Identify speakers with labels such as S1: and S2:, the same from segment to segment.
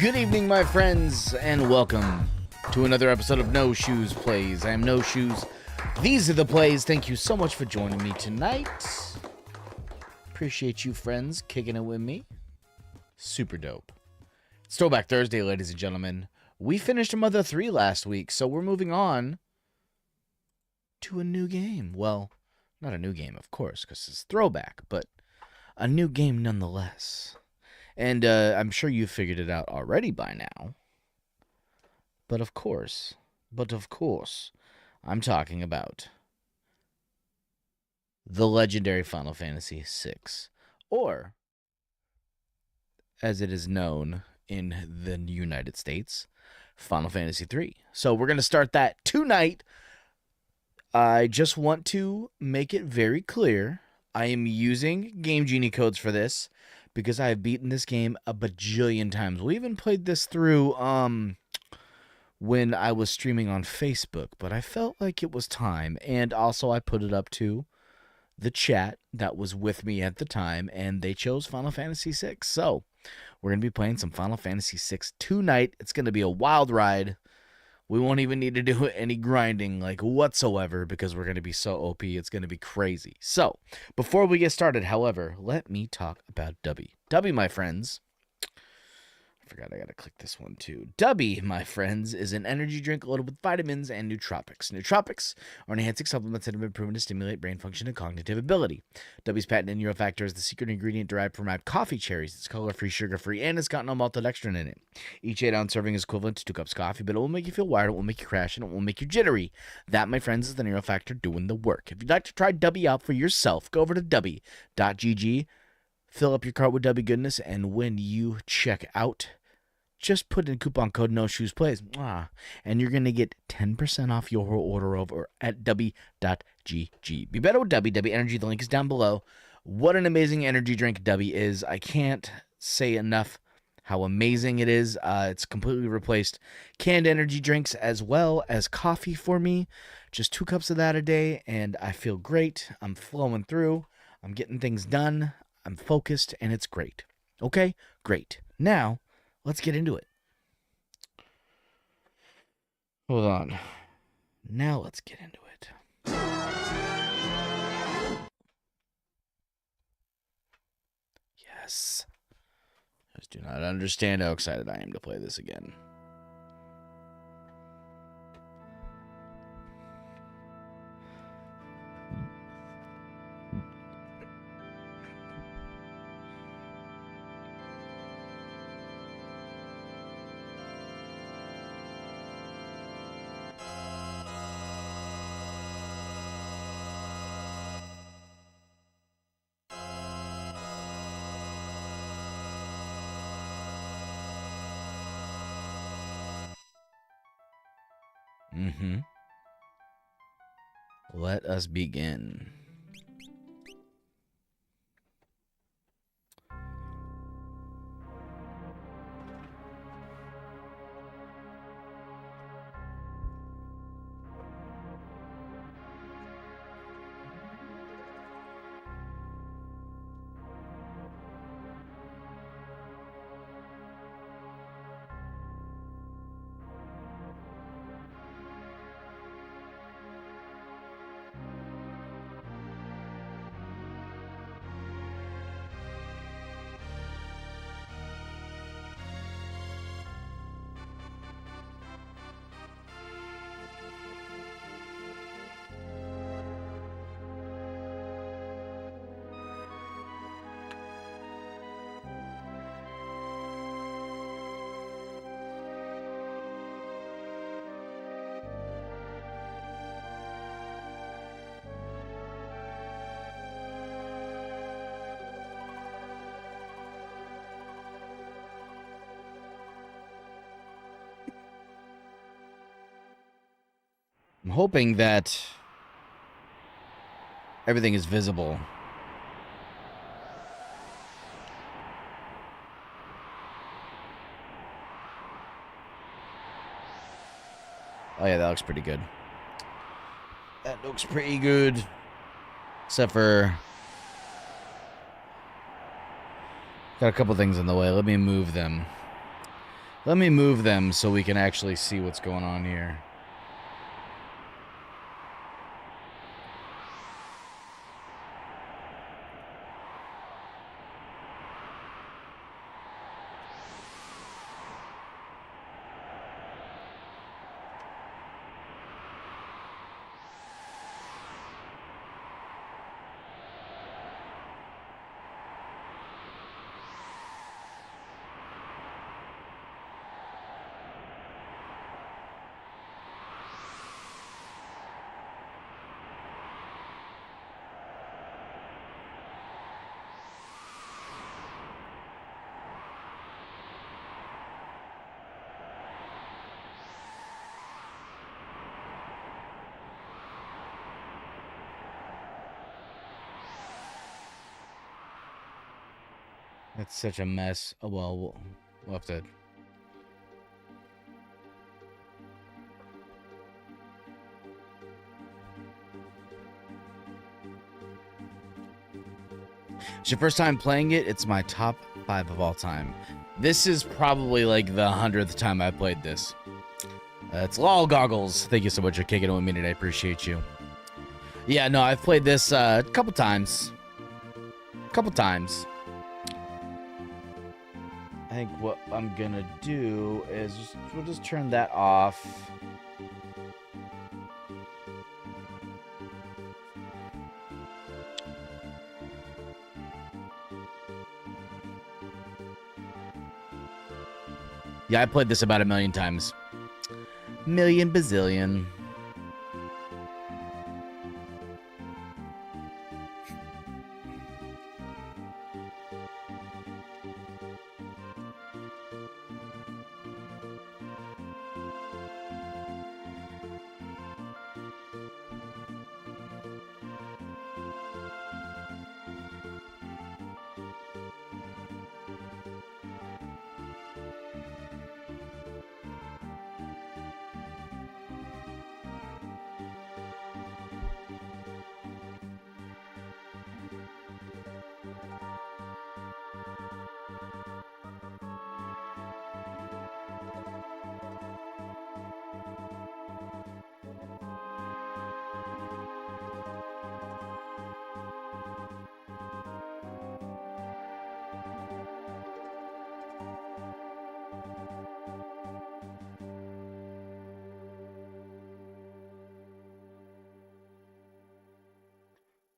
S1: Good evening, my friends, and welcome to another episode of NoShoes Plays. I am NoShoes. These are the plays. Thank you so much for joining me tonight. Appreciate you, friends, kicking it with me. Super dope. It's Throwback Thursday, ladies and gentlemen. We finished Mother 3 last week, so we're moving on to a new game. Well, not a new game, of course, because it's throwback, but a new game nonetheless. And I'm sure you figured it out already by now. But of course, I'm talking about the legendary Final Fantasy VI, or, as it is known in the United States, Final Fantasy III. So we're going to start that tonight. I just want to make it very clear, I am using Game Genie codes for this, because I have beaten this game a bajillion times. We even played this through when I was streaming on Facebook, but I felt like it was time. And also I put it up to the chat that was with me at the time, and they chose Final Fantasy VI. So we're going to be playing some Final Fantasy VI tonight. It's going to be a wild ride. We won't even need to do any grinding like whatsoever because we're going to be so OP. It's going to be crazy. So, before we get started, however, let me talk about Dubby. Dubby, my friends. I forgot I got to click this one too. Dubby, my friends, is an energy drink loaded with vitamins and nootropics. Nootropics are enhancing supplements that have been proven to stimulate brain function and cognitive ability. Dubby's patented Neurofactor is the secret ingredient derived from ripe coffee cherries. It's color-free, sugar-free, and it's got no maltodextrin in it. Each 8-ounce serving is equivalent to 2 cups of coffee, but it will make you feel wired, it will make you crash, and it will make you jittery. That, my friends, is the Neurofactor doing the work. If you'd like to try Dubby out for yourself, go over to dubby.gg, fill up your cart with Dubby goodness, and when you check out, just put in coupon code NoShoesPlays, and you're going to get 10% off your order over at dubby.gg. Be better with Dubby. Dubby Energy, the link is down below. What an amazing energy drink Dubby is. I can't say enough how amazing it is. It's completely replaced canned energy drinks as well as coffee for me. Just 2 cups of that a day, and I feel great. I'm flowing through. I'm getting things done. I'm focused, and it's great. Okay? Great. Now, let's get into it. Hold on. Now let's get into it. Yes. I just do not understand how excited I am to play this again. Let us begin. I'm hoping that everything is visible. Oh yeah, that looks pretty good. That looks pretty good. Except for... got a couple things in the way. Let me move them. Let me move them so we can actually see what's going on here. That's such a mess. Oh, well, we'll have to... It's your first time playing it. It's my top 5 of all time. This is probably like the 100th time I played this. It's LOL Goggles. Thank you so much for kicking it with me today. I appreciate you. Yeah, no, I've played this a couple times. I think what I'm gonna do is we'll just turn that off. Yeah, I played this about 1,000,000 times. Million bazillion.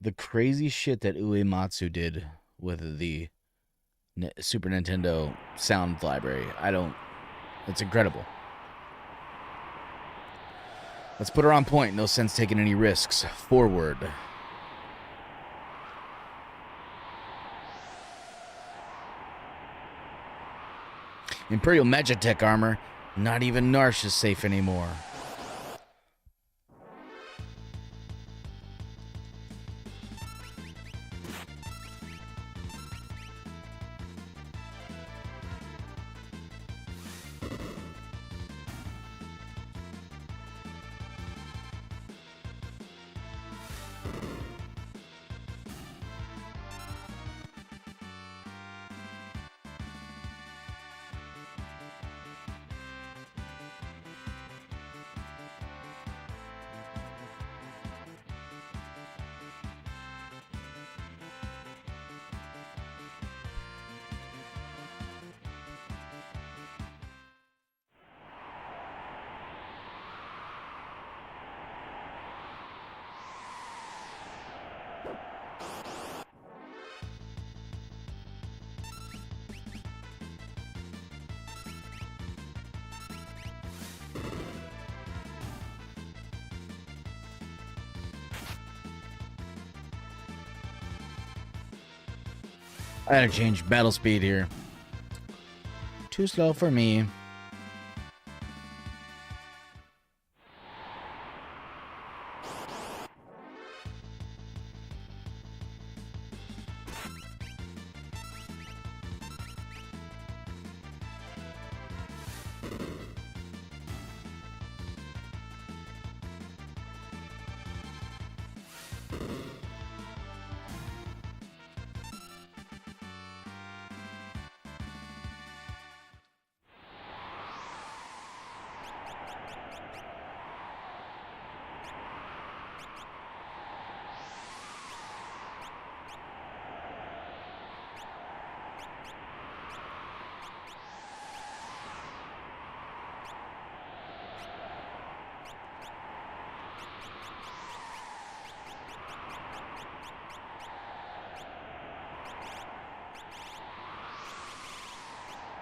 S1: The crazy shit that Uematsu did with the Super Nintendo sound library. It's incredible. Let's put her on point. No sense taking any risks. Forward. Imperial Magitech armor. Not even Narsh is safe anymore. I gotta change battle speed here. Too slow for me.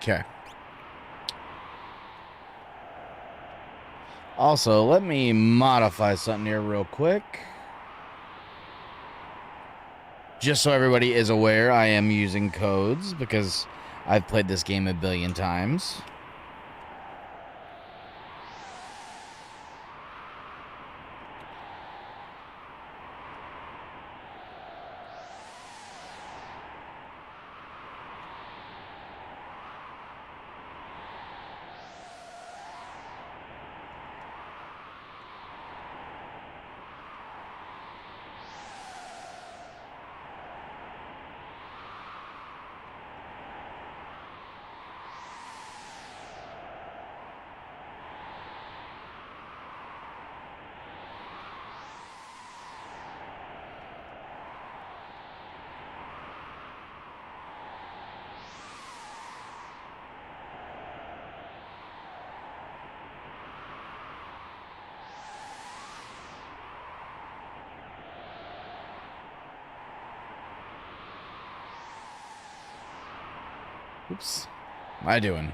S1: Okay. Also, let me modify something here real quick. Just so everybody is aware, I am using codes because I've played this game a billion times. Oops. What am I doing?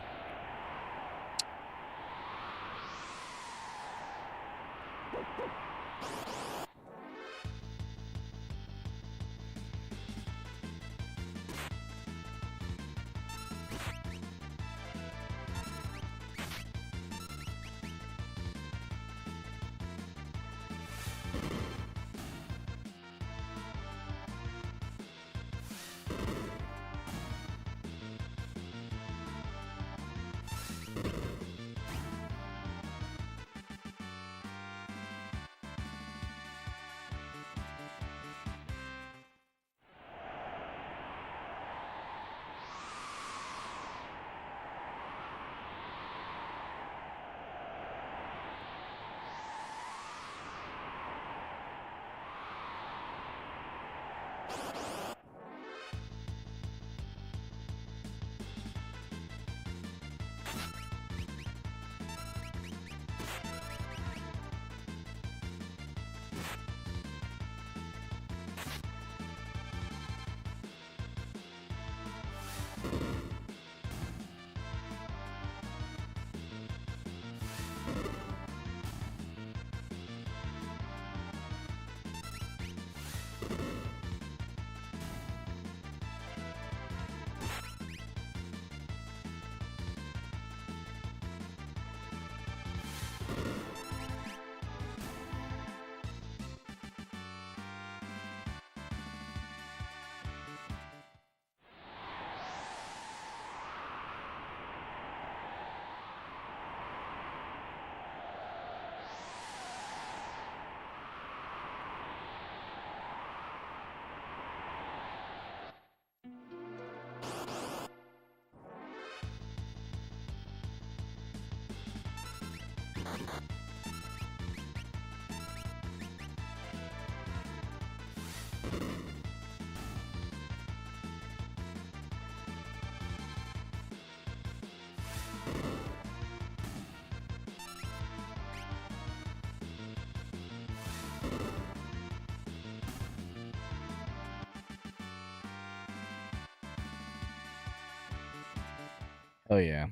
S1: Oh, yeah.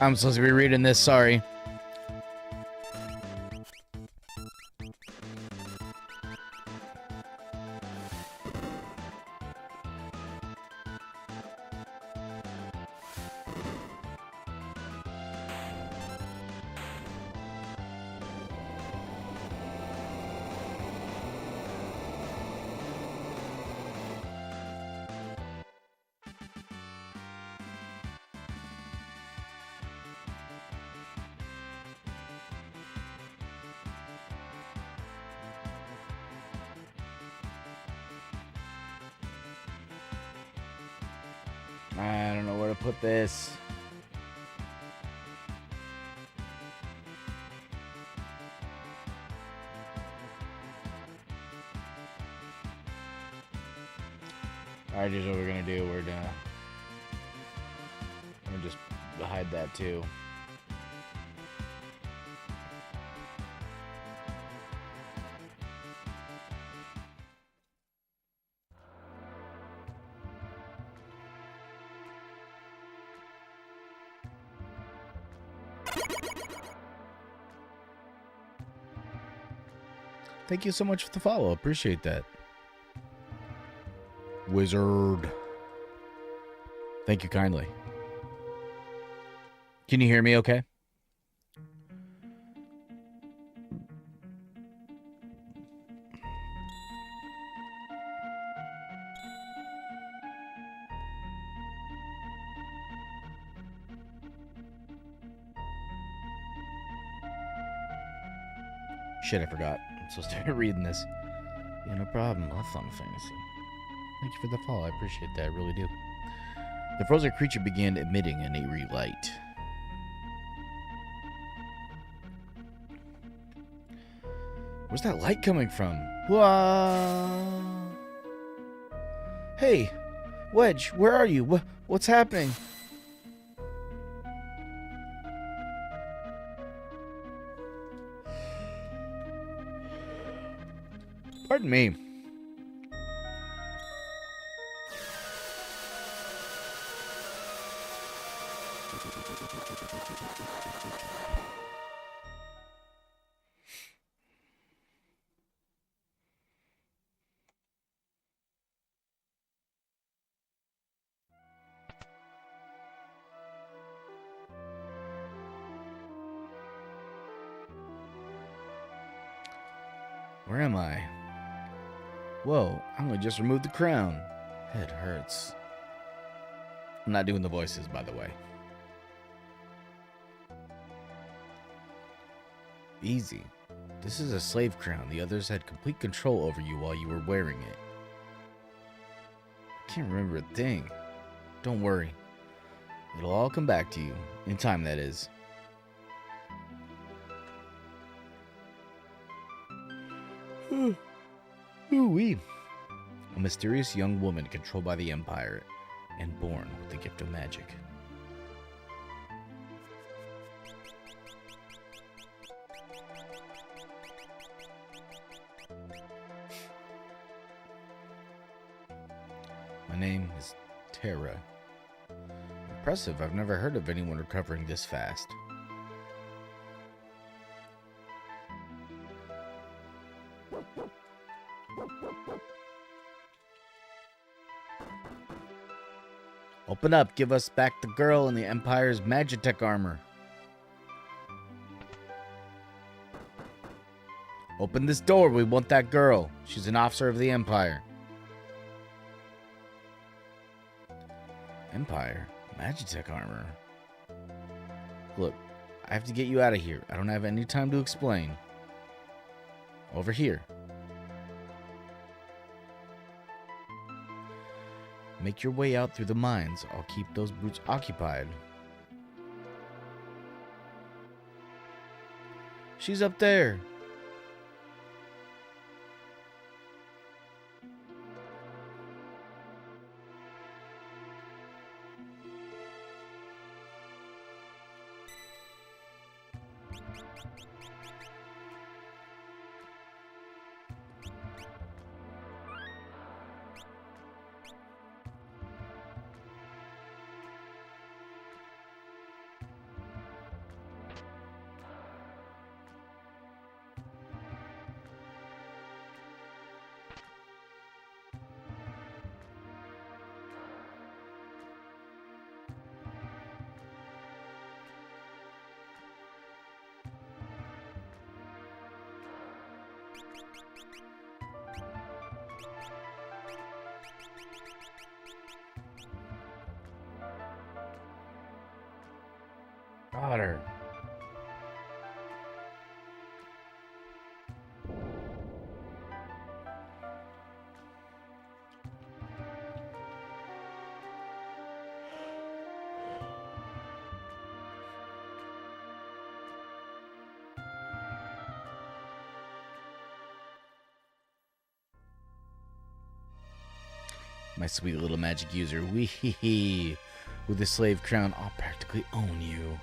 S1: I'm supposed to be reading this, sorry. I don't know where to put this. Alright, here's what we're gonna do. We're gonna just hide that too. Thank you so much for the follow. Appreciate that. Wizard. Thank you kindly. Can you hear me okay? Shit, I forgot. I'm supposed to be reading this. Yeah, no problem. I love Final Fantasy. Thank you for the follow. I appreciate that. I really do. The frozen creature began emitting an eerie light. Where's that light coming from? Whoa! Hey, Wedge, where are you? What's happening? Pardon me. Where am I? Whoa, I'm gonna just remove the crown. Head hurts. I'm not doing the voices, by the way. Easy. This is a slave crown. The others had complete control over you while you were wearing it. I can't remember a thing. Don't worry. It'll all come back to you. In time, that is. Ooh-wee. A mysterious young woman controlled by the Empire and born with the gift of magic. My name is Terra. Impressive. I've never heard of anyone recovering this fast. Open up. Give us back the girl in the Empire's Magitech armor. Open this door. We want that girl. She's an officer of the Empire. Empire? Magitech armor? Look, I have to get you out of here. I don't have any time to explain. Over here. Make your way out through the mines. I'll keep those brutes occupied. She's up there. Otter. My sweet little magic user. Wee hee hee. With the slave crown, I'll practically own you.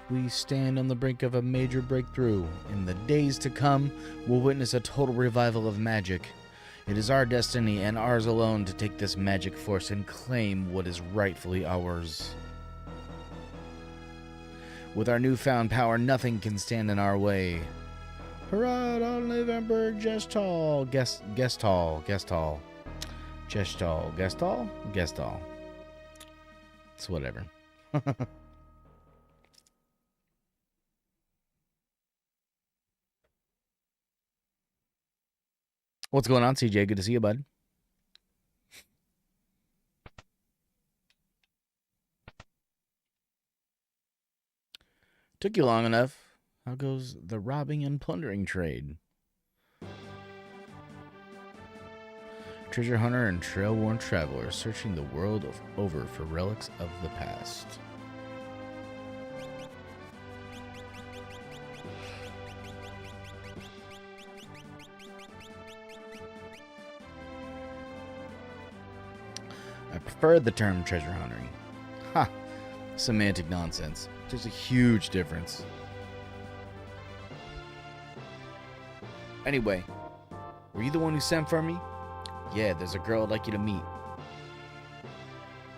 S1: We stand on the brink of a major breakthrough. In the days to come, we'll witness a total revival of magic. It is our destiny and ours alone to take this magic force and claim what is rightfully ours. With our newfound power, nothing can stand in our way. Hurrah, on November, Gestall, Gestall. It's whatever. What's going on, CJ? Good to see you, bud. Took you long enough. How goes the robbing and plundering trade? Treasure hunter and trail-worn traveler searching the world over for relics of the past. I prefer the term treasure hunting. Ha! Semantic nonsense. There's a huge difference. Anyway, were you the one who sent for me? Yeah, there's a girl I'd like you to meet.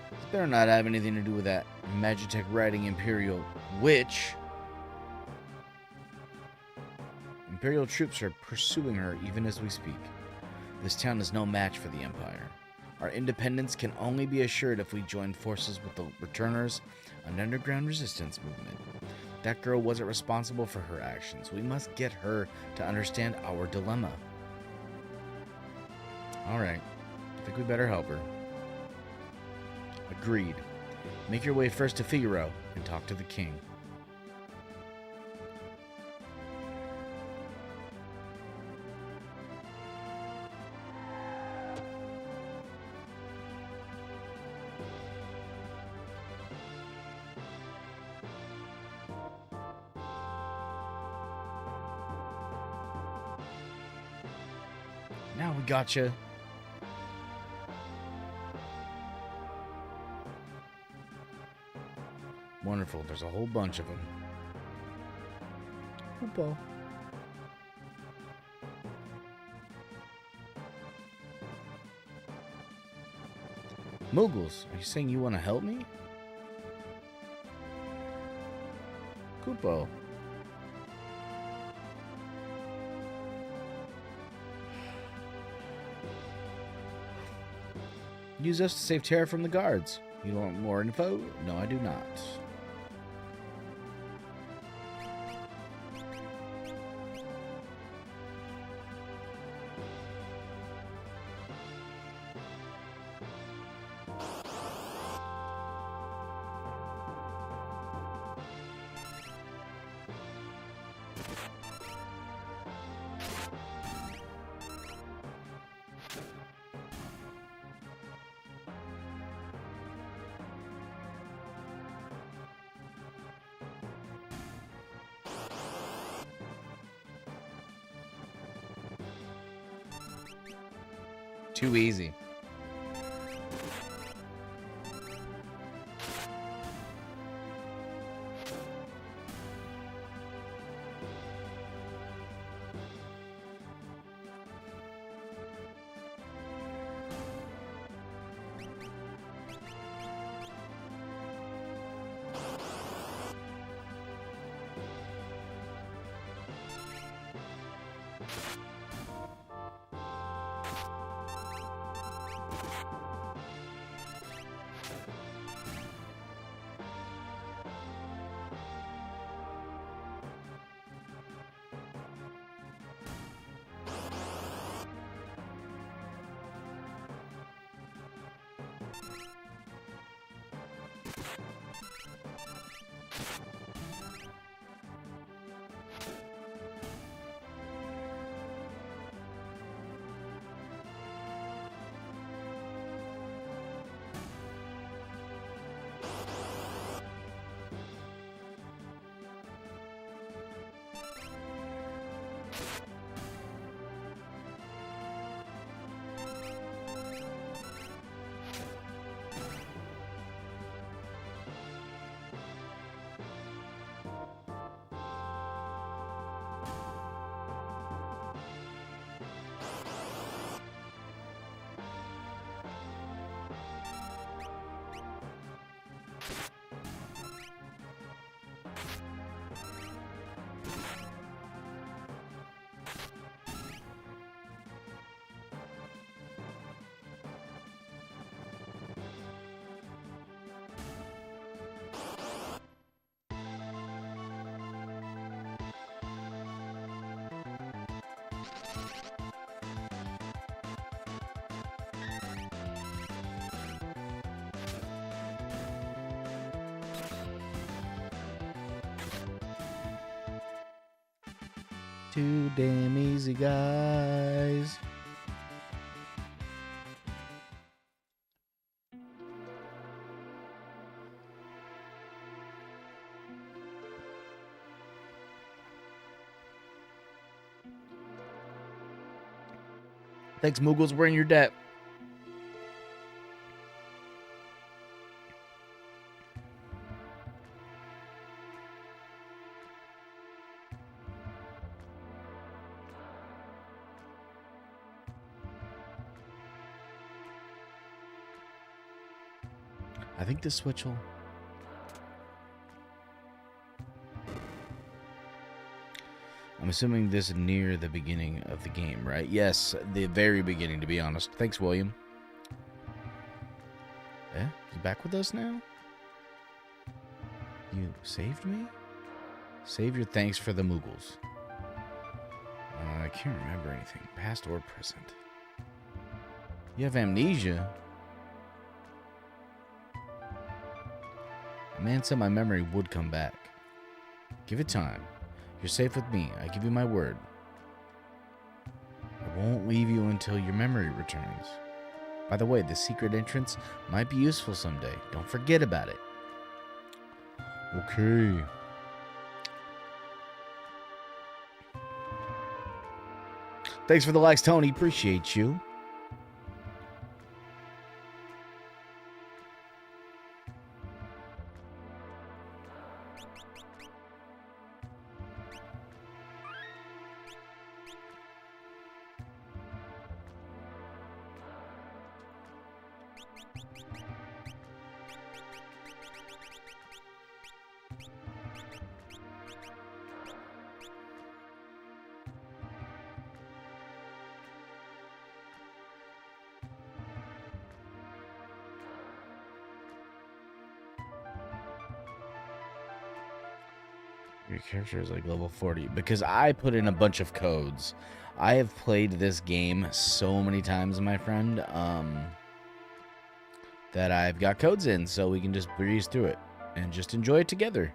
S1: This better not have anything to do with that Magitech riding Imperial witch. Imperial troops are pursuing her even as we speak. This town is no match for the Empire. Our independence can only be assured if we join forces with the Returners, an underground resistance movement. That girl wasn't responsible for her actions. We must get her to understand our dilemma. Alright, I think we better help her. Agreed. Make your way first to Figaro and talk to the king. Now we gotcha. Wonderful. There's a whole bunch of them. Hoopo. Moogles, are you saying you want to help me? Koopo. Use us to save Terra from the guards. You want more info? No, I do not. Too easy. Too damn easy, guys. Thanks, Moogles. We're in your debt. I think this switch will... I'm assuming this is near the beginning of the game, right? Yes, the very beginning, to be honest. Thanks, William. Eh? You back with us now? You saved me? Save your thanks for the Moogles. I can't remember anything, past or present. You have amnesia? A man said my memory would come back. Give it time. You're safe with me. I give you my word. I won't leave you until your memory returns. By the way, the secret entrance might be useful someday. Don't forget about it. Okay. Thanks for the likes, Tony. Appreciate you. Your character is like level 40 because I put in a bunch of codes. I have played this game so many times, my friend, that I've got codes in so we can just breeze through it and just enjoy it together.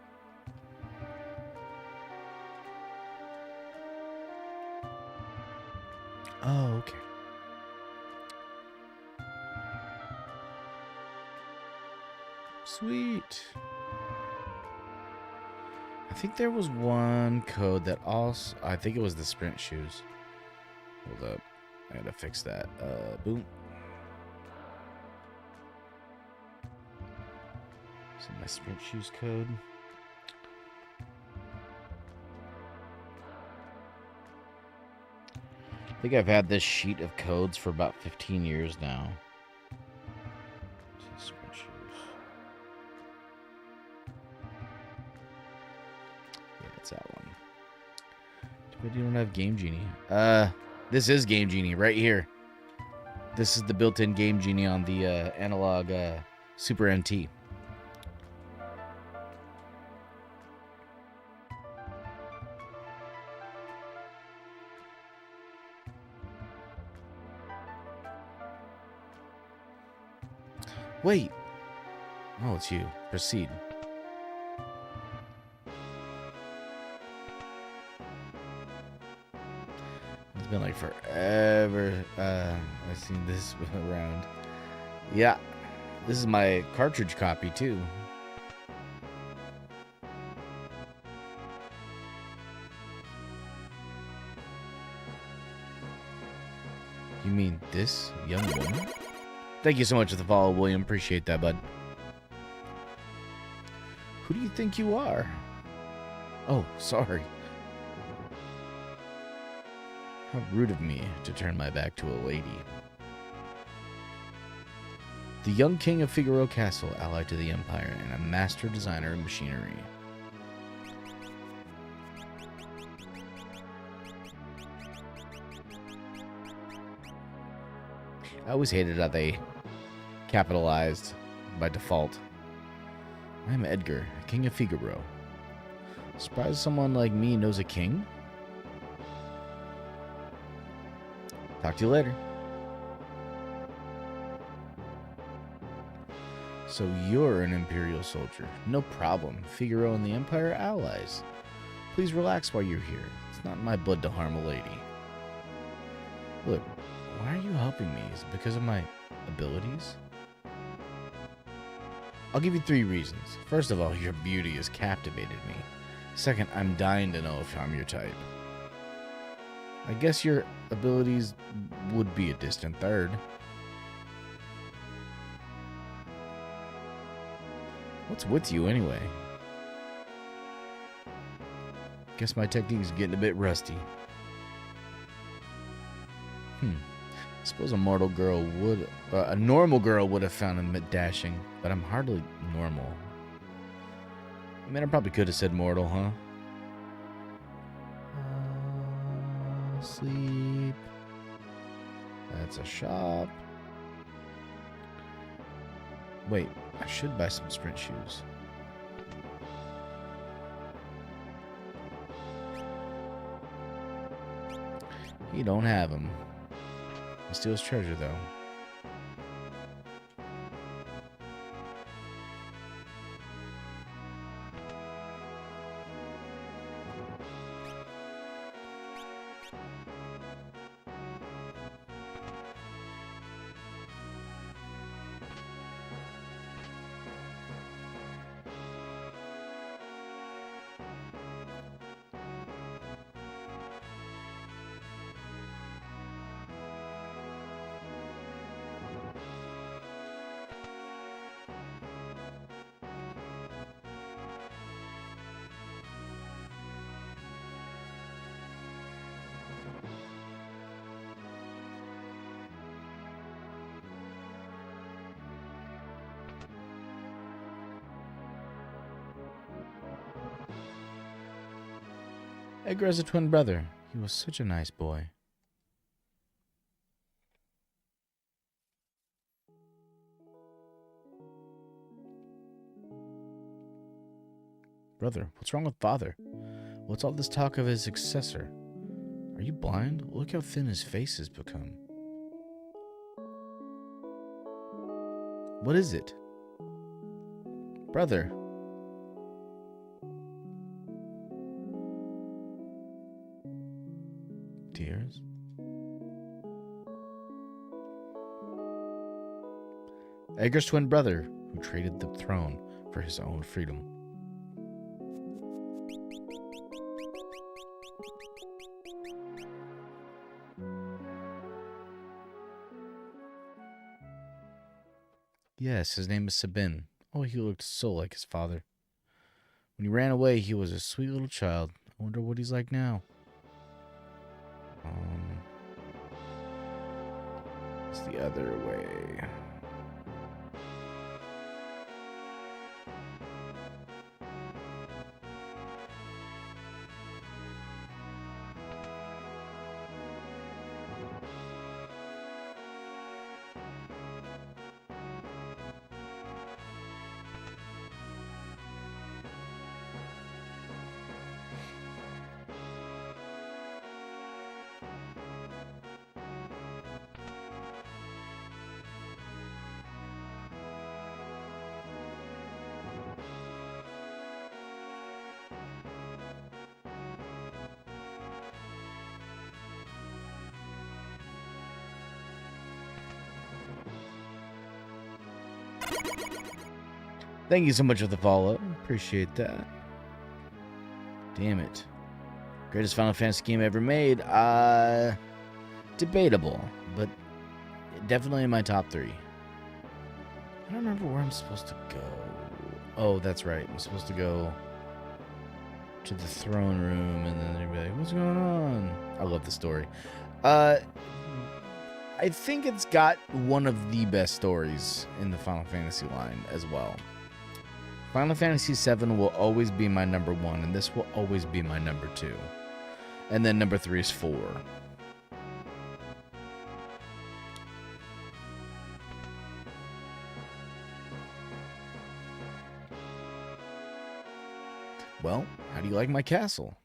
S1: Oh, okay. Sweet. I think there was one code that also... I think it was the sprint shoes. Hold up. I gotta fix that. Boom. So my sprint shoes code. I think I've had this sheet of codes for about 15 years now. Sprint shoes. Yeah, it's that one. But you don't have Game Genie. This is Game Genie right here. This is the built-in Game Genie on the analog Super NT. Wait. Oh, it's you. Proceed. It's been like forever. I've seen this around. Yeah. This is my cartridge copy, too. You mean this young woman? Thank you so much for the follow, William. Appreciate that, bud. Who do you think you are? Oh, sorry. How rude of me to turn my back to a lady. The young king of Figaro Castle, allied to the Empire, and a master designer of machinery. I always hated how they capitalized by default. I'm Edgar, king of Figaro. Surprised someone like me knows a king? Talk to you later. So you're an Imperial soldier. No problem. Figaro and the Empire are allies. Please relax while you're here. It's not in my blood to harm a lady. Look, why are you helping me? Is it because of my abilities? I'll give you 3 reasons. First of all, your beauty has captivated me. Second, I'm dying to know if I'm your type. I guess your abilities would be a distant third. What's with you anyway? Guess my technique's getting a bit rusty. Suppose a normal girl would have found him dashing, but I'm hardly normal. I mean, I probably could have said mortal, huh? Sleep. That's a shop. Wait, I should buy some sprint shoes. You don't have them. Steal his treasure, though. Edgar has a twin brother. He was such a nice boy. Brother, what's wrong with father? What's all this talk of his successor? Are you blind? Look how thin his face has become. What is it? Brother. Tears? Edgar's twin brother, who traded the throne for his own freedom. Yes, his name is Sabin. Oh, he looked so like his father. When he ran away, he was a sweet little child. I wonder what he's like now. It's the other way. Thank you so much for the follow. Appreciate that. Damn it. Greatest Final Fantasy game ever made? Debatable, but definitely in my top 3. I don't remember where I'm supposed to go. Oh, that's right. I'm supposed to go to the throne room, and then they'd be like, what's going on? I love the story. I think it's got one of the best stories in the Final Fantasy line as well. Final Fantasy VII will always be my number 1, and this will always be my number 2. And then number 3 is 4. Well, how do you like my castle?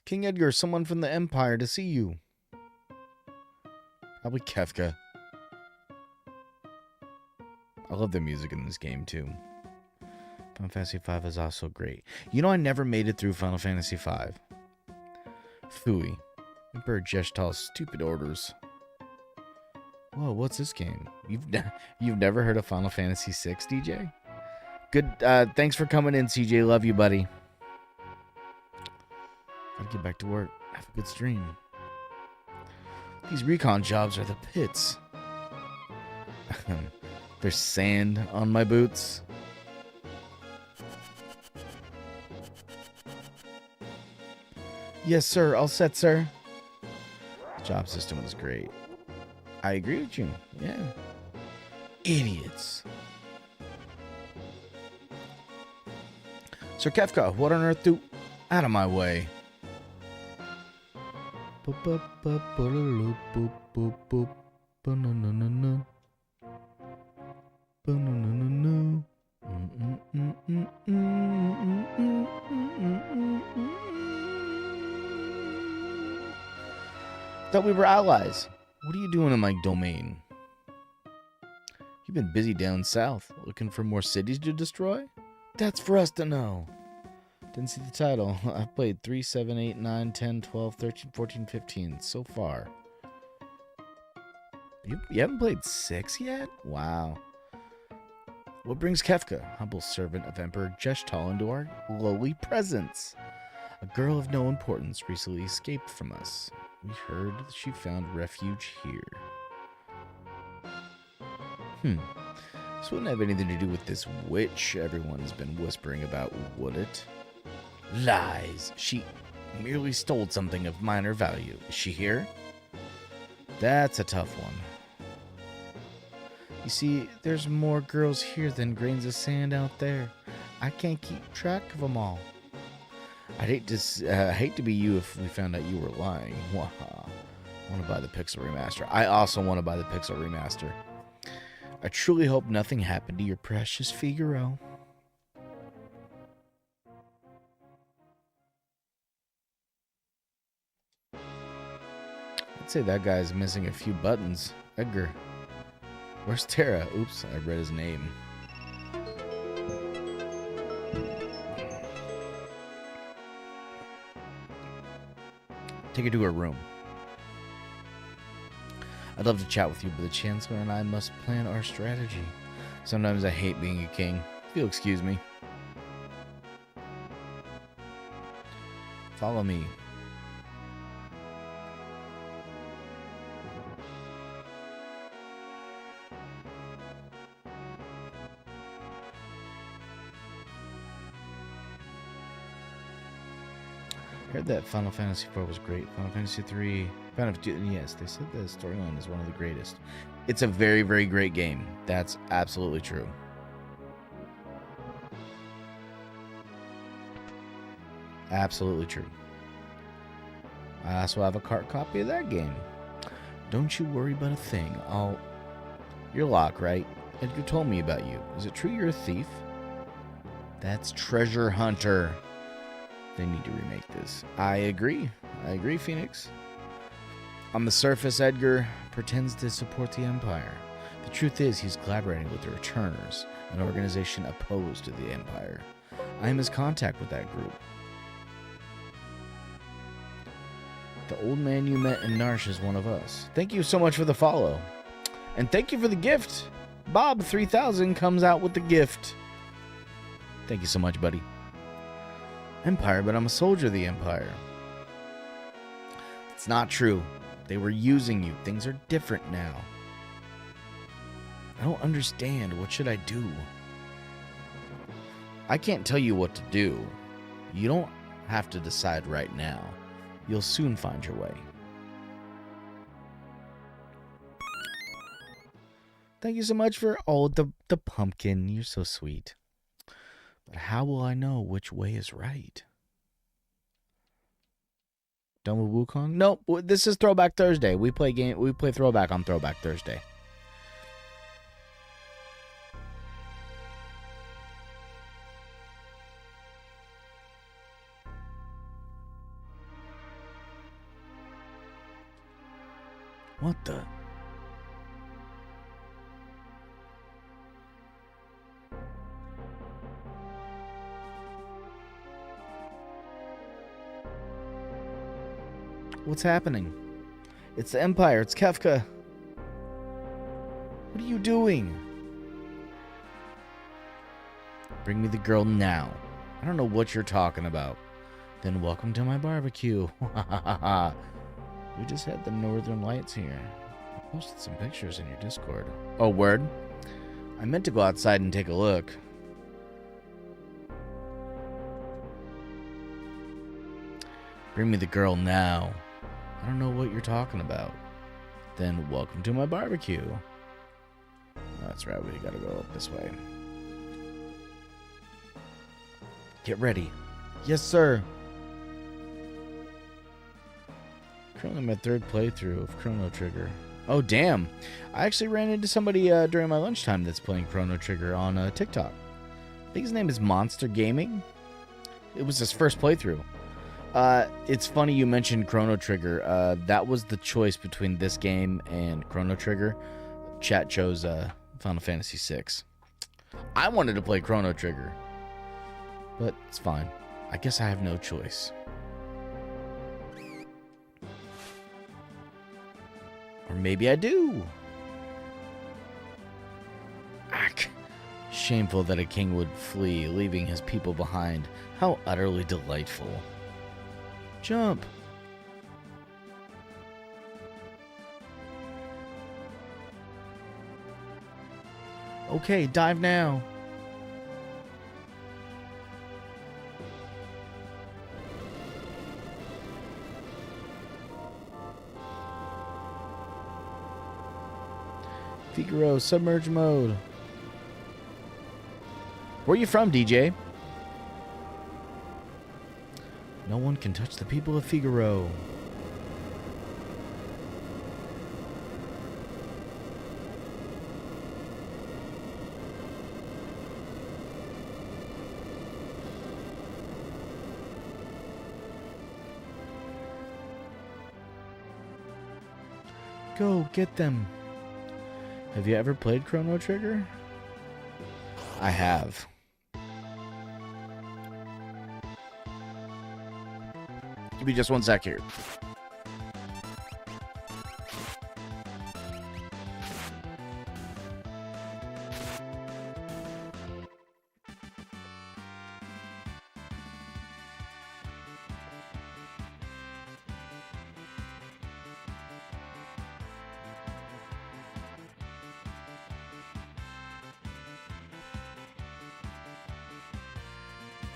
S1: King Edgar, someone from the Empire to see you. Probably Kefka. I love the music in this game, too. Final Fantasy V is also great. You know, I never made it through Final Fantasy V. Phooey. Emperor Geshtal's stupid orders. Whoa, what's this game? You've never heard of Final Fantasy VI, DJ? Good. Thanks for coming in, CJ. Love you, buddy. Gotta get back to work. Have a good stream. These recon jobs are the pits. There's sand on my boots. Yes, sir. All set, sir. The job system was great. I agree with you. Yeah. Idiots. Sir Kefka, what on earth do... Out of my way. Thought we were allies. What are you doing in my domain? You've been busy down south, looking for more cities to destroy? That's for us to know. Didn't see the title. I've played 3, 7, 8, 9, 10, 12, 13, 14, 15 so far. You haven't played 6 yet? Wow. What brings Kefka, humble servant of Emperor Geshtal, into our lowly presence? A girl of no importance recently escaped from us. We heard that she found refuge here. This wouldn't have anything to do with this witch everyone's been whispering about, would it? Lies. She merely stole something of minor value. Is she here? That's a tough one. You see, there's more girls here than grains of sand out there. I can't keep track of them all. I'd hate to be you if we found out you were lying. Wow. I want to buy the Pixel Remaster. I also want to buy the Pixel Remaster. I truly hope nothing happened to your precious Figaro. I'd say that guy's missing a few buttons. Edgar. Where's Terra? Oops, I read his name. Take her to her room. I'd love to chat with you, but the Chancellor and I must plan our strategy. Sometimes I hate being a king. If you'll excuse me. Follow me. Heard that Final Fantasy IV was great. Final Fantasy III, yes, they said the storyline is one of the greatest. It's a very, very great game. That's absolutely true. Absolutely true. I also have a cart copy of that game. Don't you worry about a thing. You're Locke, right? Edgar told me about you. Is it true you're a thief? That's Treasure Hunter. They need to remake this. I agree, Phoenix. On the surface, Edgar pretends to support the Empire. The truth is, he's collaborating with the Returners, an organization opposed to the Empire. I am his contact with that group. The old man you met in Narsh is one of us. Thank you so much for the follow. And thank you for the gift. Bob 3000 comes out with the gift. Thank you so much, buddy. Empire, but I'm a soldier of the Empire. It's not true. They were using you. Things are different now. I don't understand. What should I do? I can't tell you what to do. You don't have to decide right now. You'll soon find your way. Thank you so much for the pumpkin. You're so sweet. But how will I know which way is right? Done with Wukong? Nope. This is Throwback Thursday. We play Throwback on Throwback Thursday. What the? What's happening? It's the Empire. It's Kefka. What are you doing? Bring me the girl now. I don't know what you're talking about. Then welcome to my barbecue. We just had the Northern Lights here. I posted some pictures in your Discord. Oh, word? I meant to go outside and take a look. Bring me the girl now. I don't know what you're talking about. Then welcome to my barbecue. Oh, that's right, we gotta go up this way. Get ready. Yes, sir. Currently my third playthrough of Chrono Trigger. Oh, damn. I actually ran into somebody during my lunchtime that's playing Chrono Trigger on TikTok. I think his name is Monster Gaming. It was his first playthrough. It's funny you mentioned Chrono Trigger. That was the choice between this game and Chrono Trigger. Chat chose Final Fantasy VI. I wanted to play Chrono Trigger, but it's fine. I guess I have no choice. Or maybe I do. Ack. Shameful that a king would flee, leaving his people behind. How utterly delightful. Jump. Okay, dive now. Figaro, submerge mode. Where are you from, DJ? No one can touch the people of Figaro. Go get them. Have you ever played Chrono Trigger? I have. Give me just one sec here.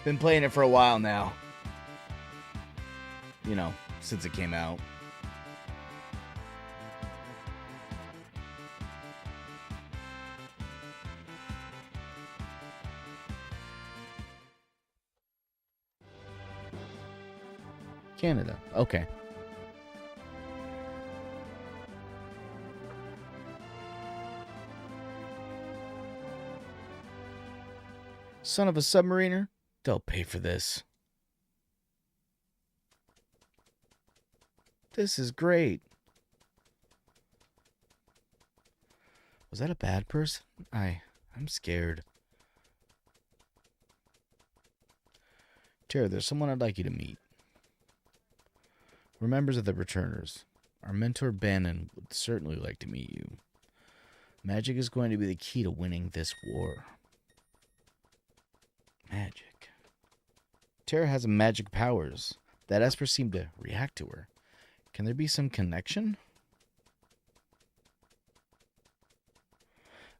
S1: Been playing it for a while now. you know, since it came out. Canada. Okay. Son of a submariner. They'll pay for this. This is great. Was that a bad person? I'm scared. Tara, there's someone I'd like you to meet. We're members of the Returners. Our mentor Bannon would certainly like to meet you. Magic is going to be the key to winning this war. Magic. Tara has magic powers. That Esper seemed to react to her. Can there be some connection?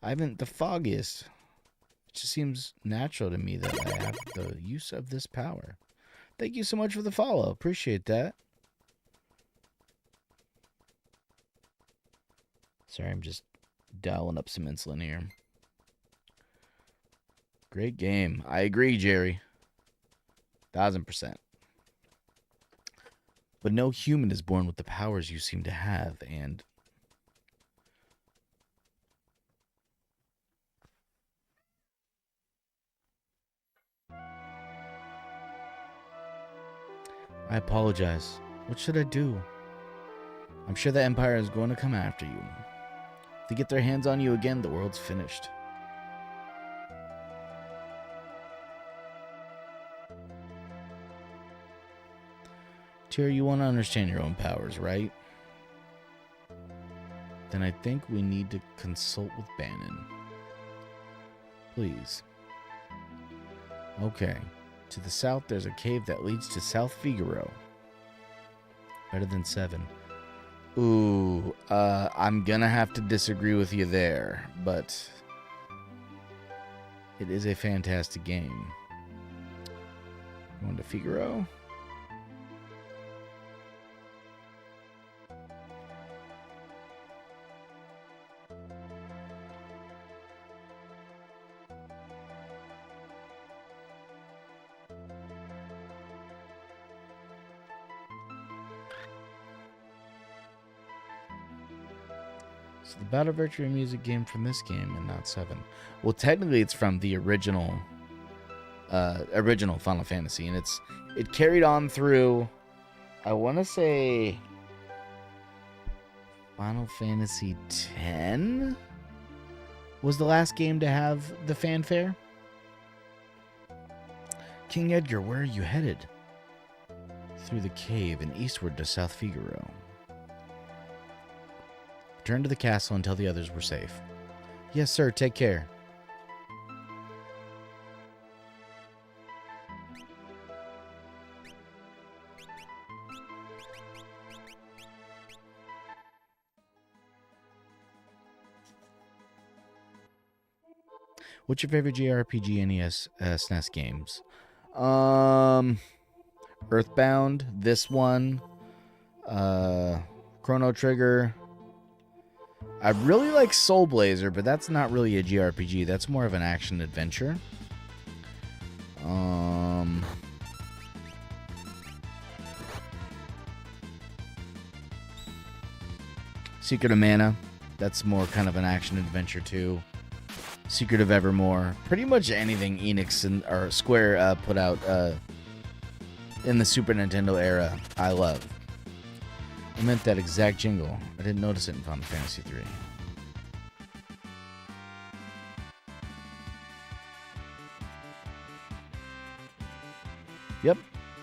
S1: I haven't the foggiest. It just seems natural to me that I have the use of this power. Thank you so much for the follow. Appreciate that. Sorry, I'm just dialing up some insulin here. Great game. I agree, Jerry. 1000%. But no human is born with the powers you seem to have, and I apologize. What should I do? I'm sure the Empire is going to come after you. If they get their hands on you again, the world's finished. Tyr, you want to understand your own powers, right? Then I think we need to consult with Bannon. Please. Okay. To the south, there's a cave that leads to South Figaro. Better than 7. Ooh, I'm gonna have to disagree with you there, but it is a fantastic game. Going to Figaro? So the Battle Virtual music game from this game and not 7. Well, technically it's from the original Final Fantasy, and it carried on through, I want to say, Final Fantasy X was the last game to have the fanfare. King Edgar, where are you headed? Through the cave and eastward to South Figaro. Return to the castle until the others were safe. Yes, sir. Take care. What's your favorite JRPG NES SNES games? Earthbound, this one, Chrono Trigger. I really like Soul Blazer, but that's not really a JRPG. That's more of an action adventure. Secret of Mana. That's more kind of an action adventure too. Secret of Evermore. Pretty much anything Enix or Square put out in the Super Nintendo era, I love. I meant that exact jingle. I didn't notice it in Final Fantasy 3. Yep,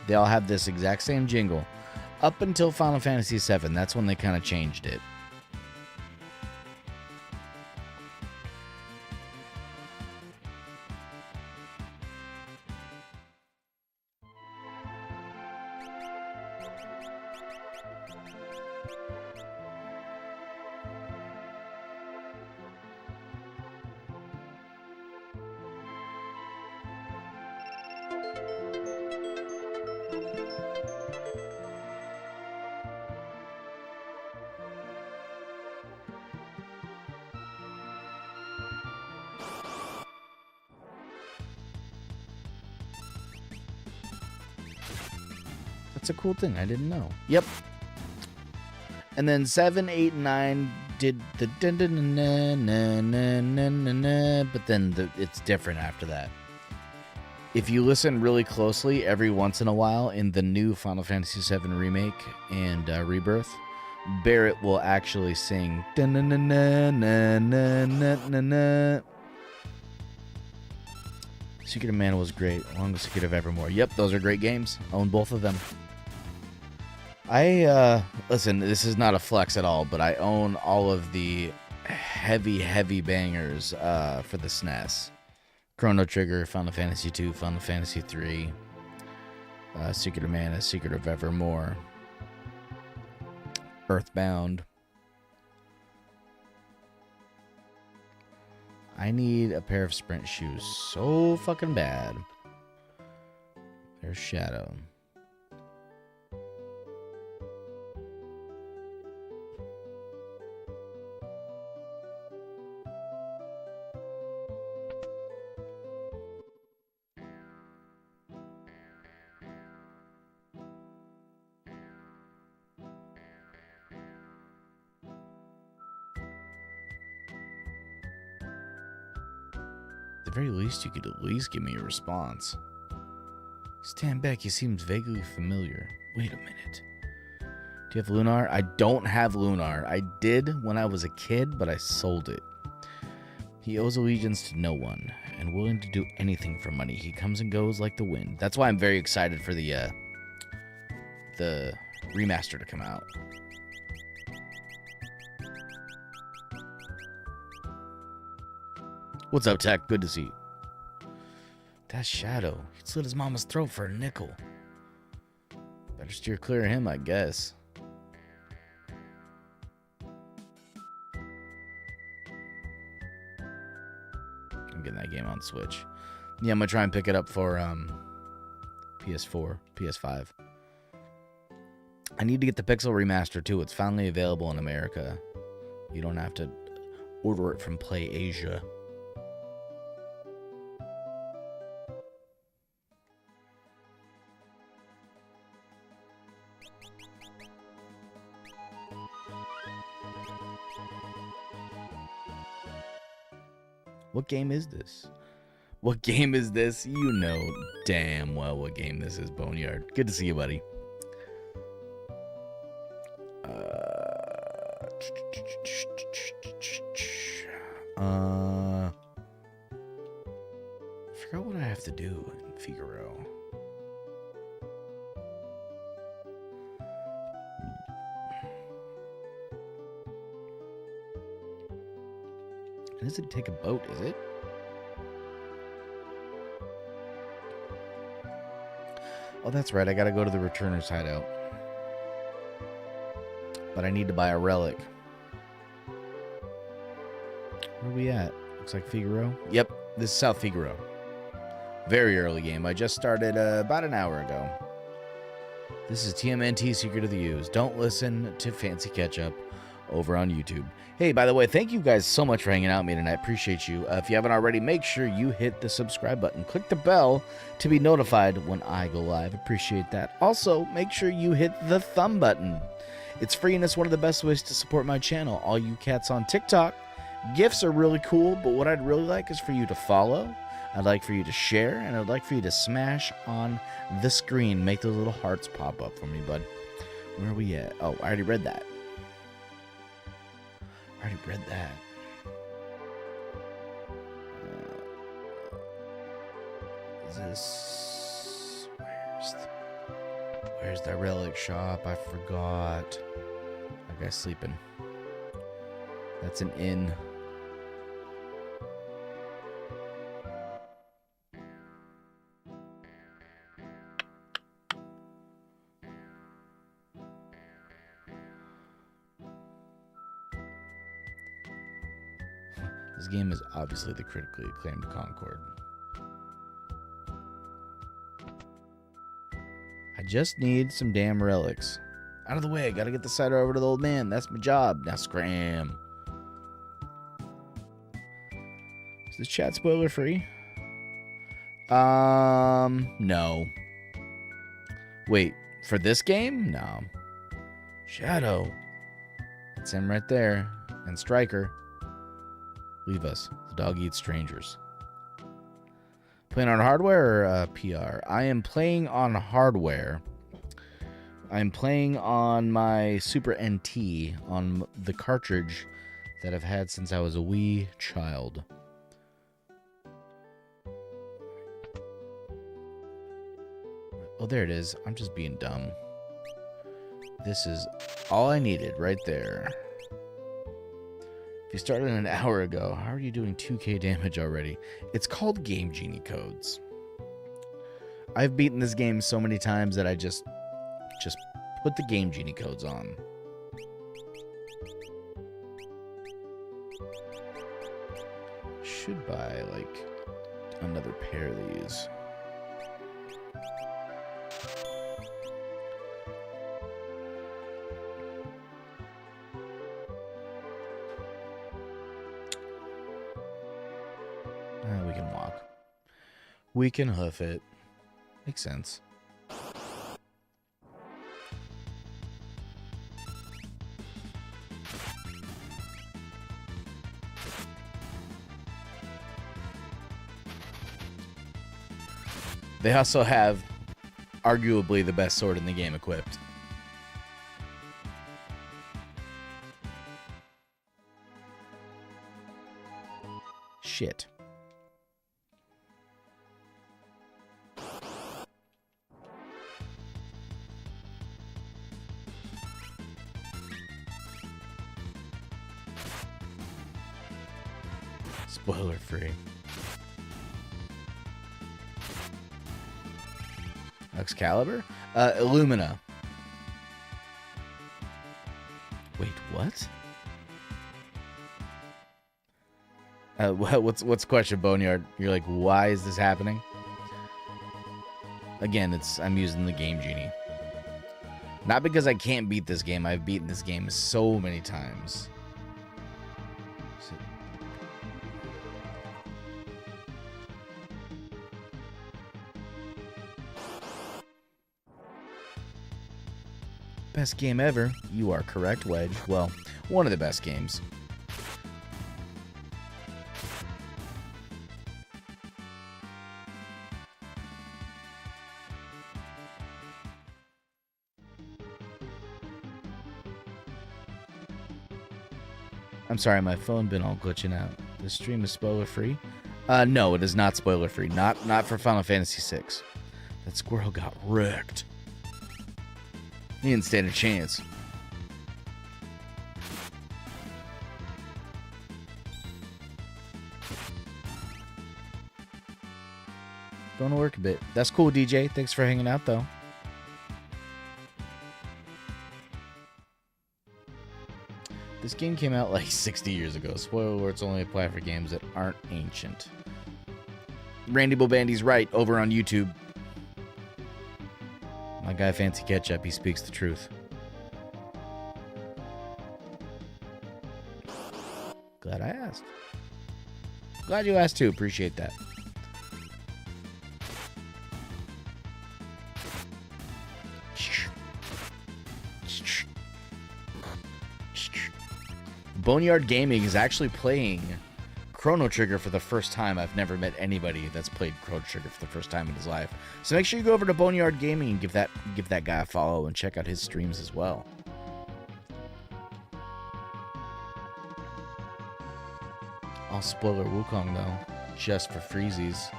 S1: they all have this exact same jingle. Up until Final Fantasy 7, that's when they kind of changed it. That's a cool thing. I didn't know. Yep. And then 7, 8, and 9 did the but then it's different after that. If you listen really closely, every once in a while in the new Final Fantasy VII Remake and Rebirth, Barrett will actually sing Secret of Mana was great, along with Secret of Evermore. Yep, those are great games. Own both of them. Listen, this is not a flex at all, but I own all of the heavy bangers for the SNES. Chrono Trigger, Final Fantasy II, Final Fantasy III, Secret of Mana, Secret of Evermore, Earthbound. I need a pair of sprint shoes so fucking bad. There's Shadow. At the very least, you could at least give me a response. Stand back, he seems vaguely familiar. Wait a minute. Do you have Lunar? I don't have Lunar. I did when I was a kid, but I sold it. He owes allegiance to no one, and willing to do anything for money. He comes and goes like the wind. That's why I'm very excited for the remaster to come out. What's up, Tech? Good to see you. That's Shadow. He'd slit his mama's throat for a nickel. Better steer clear of him, I guess. I'm getting that game on Switch. Yeah, I'm gonna try and pick it up for PS4, PS5. I need to get the Pixel Remaster too. It's finally available in America. You don't have to order it from Play Asia. What game is this? What game is this? You know damn well what game this is, Boneyard. Good to see you, buddy. I forgot what I have to do in Figaro. It doesn't take a boat, is it? Oh, that's right. I gotta go to the returner's hideout. But I need to buy a relic. Where are we at? Looks like Figaro. Yep, this is South Figaro. Very early game. I just started about an hour ago. This is TMNT Secret of the Use. Don't listen to Fancy Ketchup over on YouTube. Hey, by the way, thank you guys so much for hanging out with me tonight. I appreciate you. If you haven't already, make sure you hit the subscribe button. Click the bell to be notified when I go live. Appreciate that. Also, make sure you hit the thumb button. It's free and it's one of the best ways to support my channel. All you cats on TikTok, GIFs are really cool, but what I'd really like is for you to follow. I'd like for you to share, and I'd like for you to smash on the screen. Make those little hearts pop up for me, bud. Where are we at? Oh, I already read that. I already read that. Is this... Where's the relic shop? I forgot. That guy's sleeping. That's an inn. This game is obviously the critically acclaimed Concord. I just need some damn relics. Out of the way, I gotta get the cider over to the old man. That's my job. Now scram. Is this chat spoiler free? No. Wait, For this game? No. Shadow. It's him right there. And Striker. Leave us. The dog eats strangers. Playing on hardware or PR? I am playing on hardware. I'm playing on my Super NT on the cartridge that I've had since I was a wee child. Oh, there it is. I'm just being dumb. This is all I needed right there. If you started an hour ago, how are you doing 2k damage already? It's called Game Genie codes. I've beaten this game so many times that I just put the Game Genie codes on. Should buy, like, another pair of these. We can walk. We can hoof it. Makes sense. They also have arguably the best sword in the game equipped. Shit. Spoiler free. Excalibur? Illumina. Wait, what? What's the question, Boneyard? You're like, why is this happening? Again, I'm using the Game Genie. Not because I can't beat this game. I've beaten this game so many times. Best game ever. You are correct, Wedge. Well, one of the best games. I'm sorry, my phone been all glitching out. The stream is spoiler free? No, it is not spoiler free. Not for Final Fantasy VI. That squirrel got wrecked. He didn't stand a chance. Going to work a bit. That's cool, DJ. Thanks for hanging out, though. This game came out like 60 years ago. Spoiler alerts only apply for games that aren't ancient. Randy Bobandy's right over on YouTube. My guy Fancy Ketchup, he speaks the truth. Glad I asked. Glad you asked too. Appreciate that. Boneyard Gaming is actually playing Chrono Trigger for the first time. I've never met anybody that's played Chrono Trigger for the first time in his life. So make sure you go over to Boneyard Gaming and give that guy a follow and check out his streams as well. I'll spoiler Wukong though, just for freezies.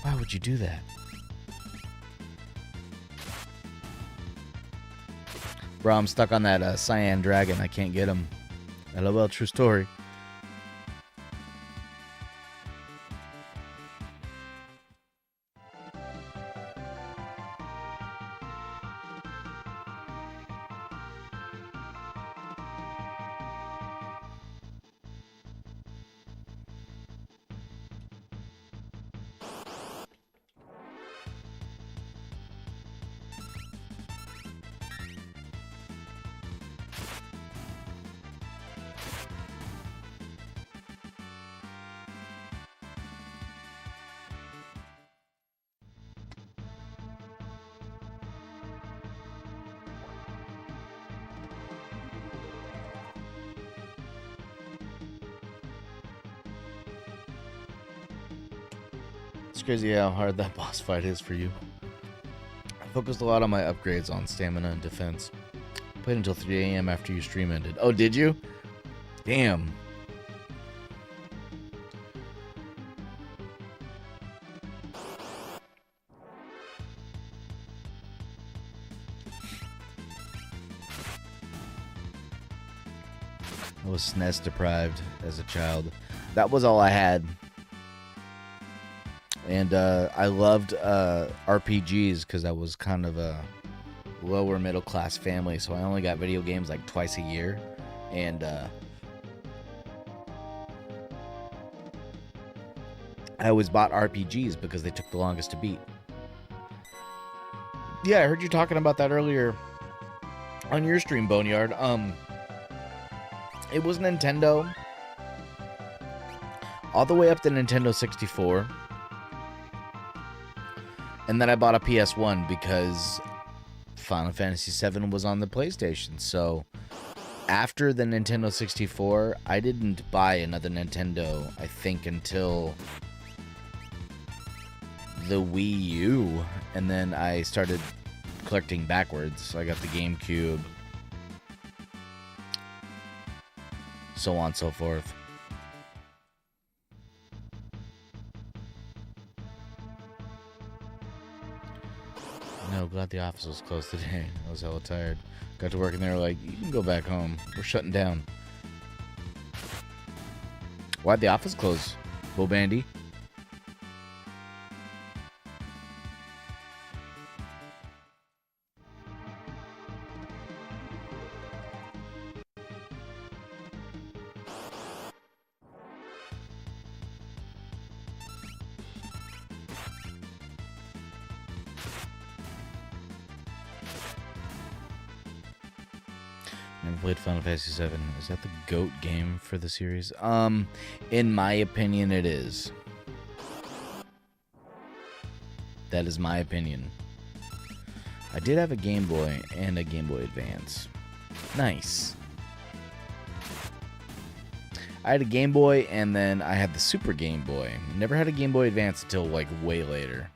S1: Why would you do that? Bro, I'm stuck on that Cyan Dragon. I can't get him. LOL, true story. It's crazy how hard that boss fight is for you. I focused a lot on my upgrades on stamina and defense. Played until 3 a.m. after your stream ended. Oh, did you? Damn. I was SNES deprived as a child. That was all I had. And I loved RPGs because I was kind of a lower middle class family, so I only got video games like twice a year. And I always bought RPGs because they took the longest to beat. Yeah, I heard you talking about that earlier on your stream, Boneyard. It was Nintendo all the way up to Nintendo 64. And then I bought a PS1 because Final Fantasy VII was on the PlayStation. So after the Nintendo 64, I didn't buy another Nintendo, I think, until the Wii U. And then I started collecting backwards. I got the GameCube, so on and so forth. No, glad the office was closed today. I was hella tired. Got to work and they were like, you can go back home. We're shutting down. Why'd the office close, Bo Bandy? Never played Final Fantasy VII. Is that the GOAT game for the series? In my opinion, it is. That is my opinion. I did have a Game Boy and a Game Boy Advance. Nice. I had a Game Boy and then I had the Super Game Boy. Never had a Game Boy Advance until like way later.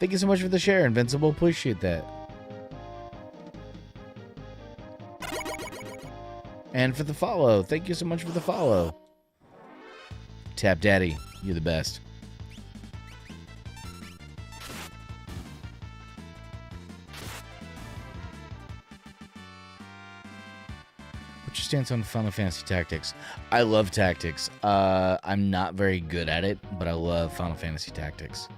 S1: Thank you so much for the share, Invincible. Appreciate that. And for the follow. Thank you so much for the follow. Tap Daddy, you're the best. What's your stance on Final Fantasy Tactics? I love Tactics. I'm not very good at it, but I love Final Fantasy Tactics.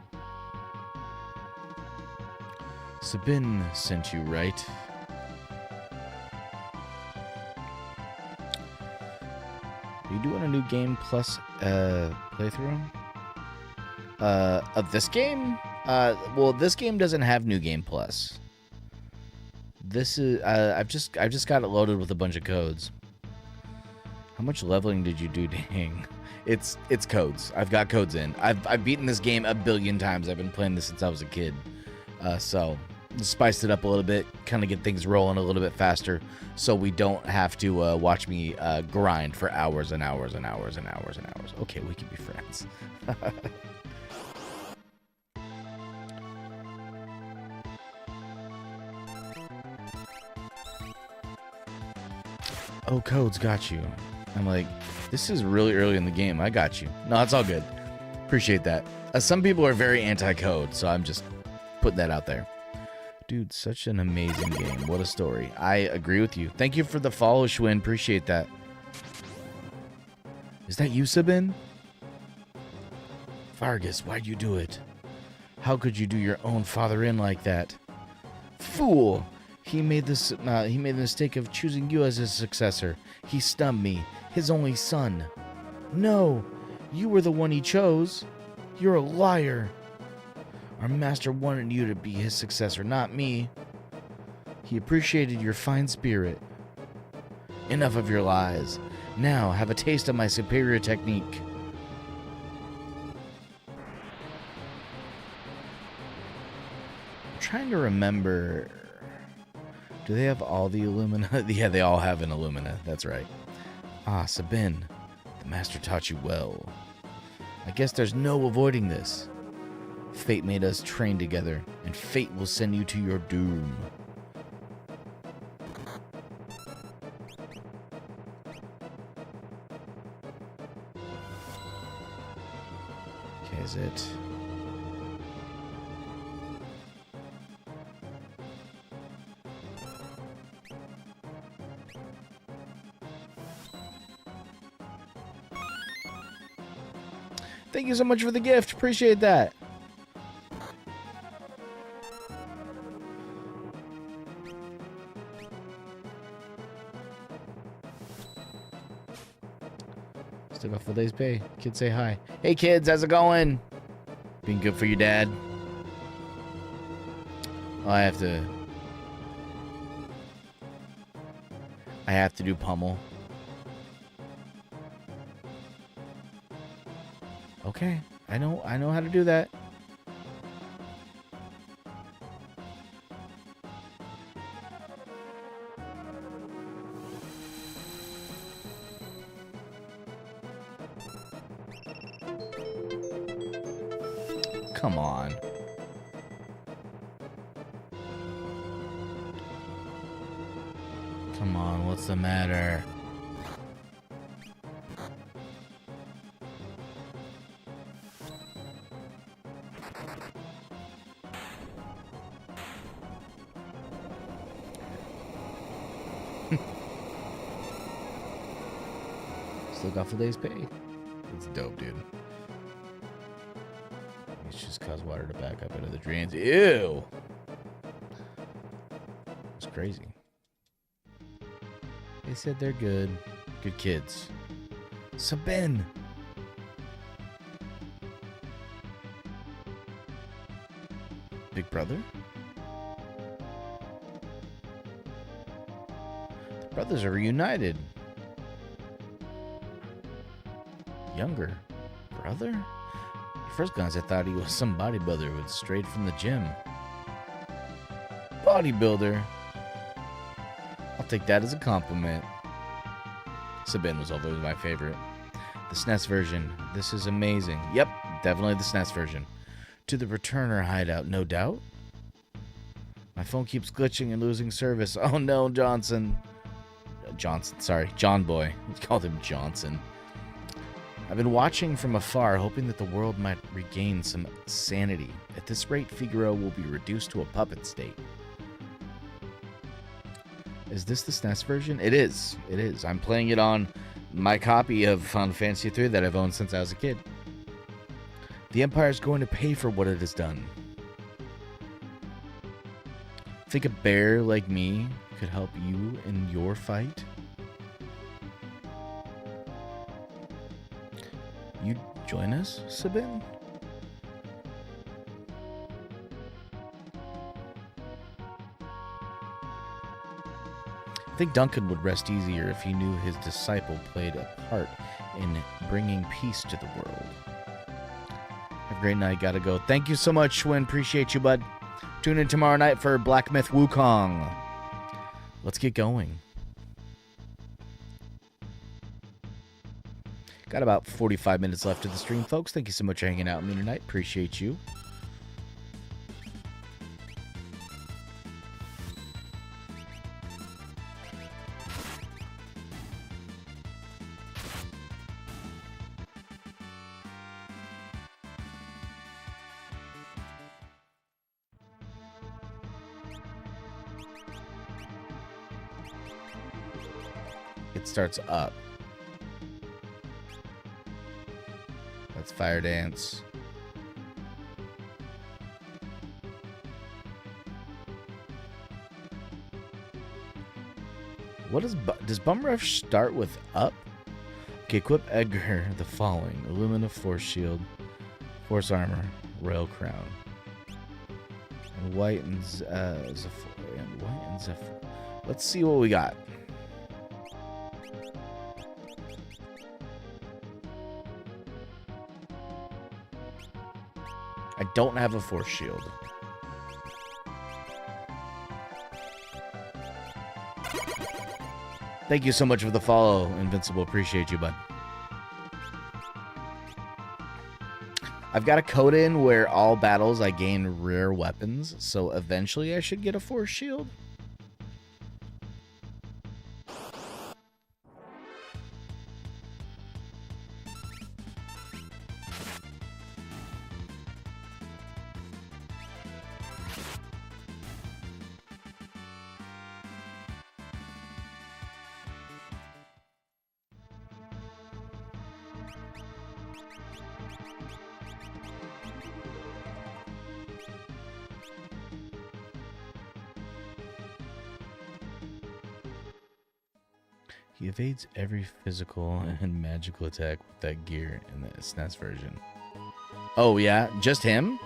S1: Sabin sent you, right? Are you doing a new game plus playthrough? Of this game? Well, this game doesn't have new game plus. This is I've just got it loaded with a bunch of codes. How much leveling did you do, dang? It's codes. I've got codes in. I've beaten this game a billion times. I've been playing this since I was a kid. So spiced it up a little bit, kind of get things rolling a little bit faster, so we don't have to watch me grind for hours and hours and hours and hours and hours. Okay, we can be friends. Oh, codes, got you. I'm like, this is really early in the game. I got you. No, it's all good. Appreciate that. Some people are very anti-code, so I'm just putting that out there. Dude, such an amazing game. What a story. I agree with you. Thank you for the follow, Schwinn. Appreciate that. Is that you, Sabin? Vargas, why'd you do it? How could you do your own father in like that? Fool! He made the mistake of choosing you as his successor. He stumped me, his only son. No, you were the one he chose. You're a liar. Our master wanted you to be his successor, not me. He appreciated your fine spirit. Enough of your lies. Now have a taste of my superior technique. trying to remember. Do they have all the Illumina? Yeah, they all have an Illumina. That's right. Ah, Sabin, the master taught you well. I guess there's no avoiding this. Fate made us train together, and fate will send you to your doom. Okay, is it? Thank you so much for the gift. Appreciate that. Still got full day's pay. Kids say hi. Hey kids, how's it going? Being good for your dad? Oh, I have to do pummel. Okay, I know how to do that. Come on. Come on, what's the matter? Still got full day's pay. That's dope, dude. It's just cause water to back up into the drains. Ew! It's crazy. They said they're good. Good kids. Sabin! Big brother? The brothers are reunited. Younger brother? At first glance, I thought he was some bodybuilder who had strayed from the gym. Bodybuilder? I'll take that as a compliment. Sabin was always my favorite. The SNES version. This is amazing. Yep, definitely the SNES version. To the returner hideout, no doubt. My phone keeps glitching and losing service. Oh no, Johnson. Sorry, John Boy. He called him Johnson. I've been watching from afar, hoping that the world might regain some sanity. At this rate, Figaro will be reduced to a puppet state. Is this the SNES version? It is. It is. I'm playing it on my copy of Final Fantasy III that I've owned since I was a kid. The Empire's going to pay for what it has done. Think a bear like me could help you in your fight? You join us, Sabin? I think Duncan would rest easier if he knew his disciple played a part in bringing peace to the world. Have a great night. Gotta go. Thank you so much, Schwinn. Appreciate you, bud. Tune in tomorrow night for Black Myth Wukong. Let's get going. Got about 45 minutes left of the stream, folks. Thank you so much for hanging out with me tonight. Appreciate you. It starts up. That's Fire Dance. What does Bum Rush start with up? Okay, equip Edgar the following: Illumina Force Shield, Force Armor, Rail Crown, and White and Zephyr. Let's see what we got. I don't have a Force Shield. Thank you so much for the follow, Invincible. Appreciate you, bud. I've got a code in where all battles I gain rare weapons, so eventually I should get a force shield. He evades every physical and magical attack with that gear in the SNES version. Oh, yeah? Just him?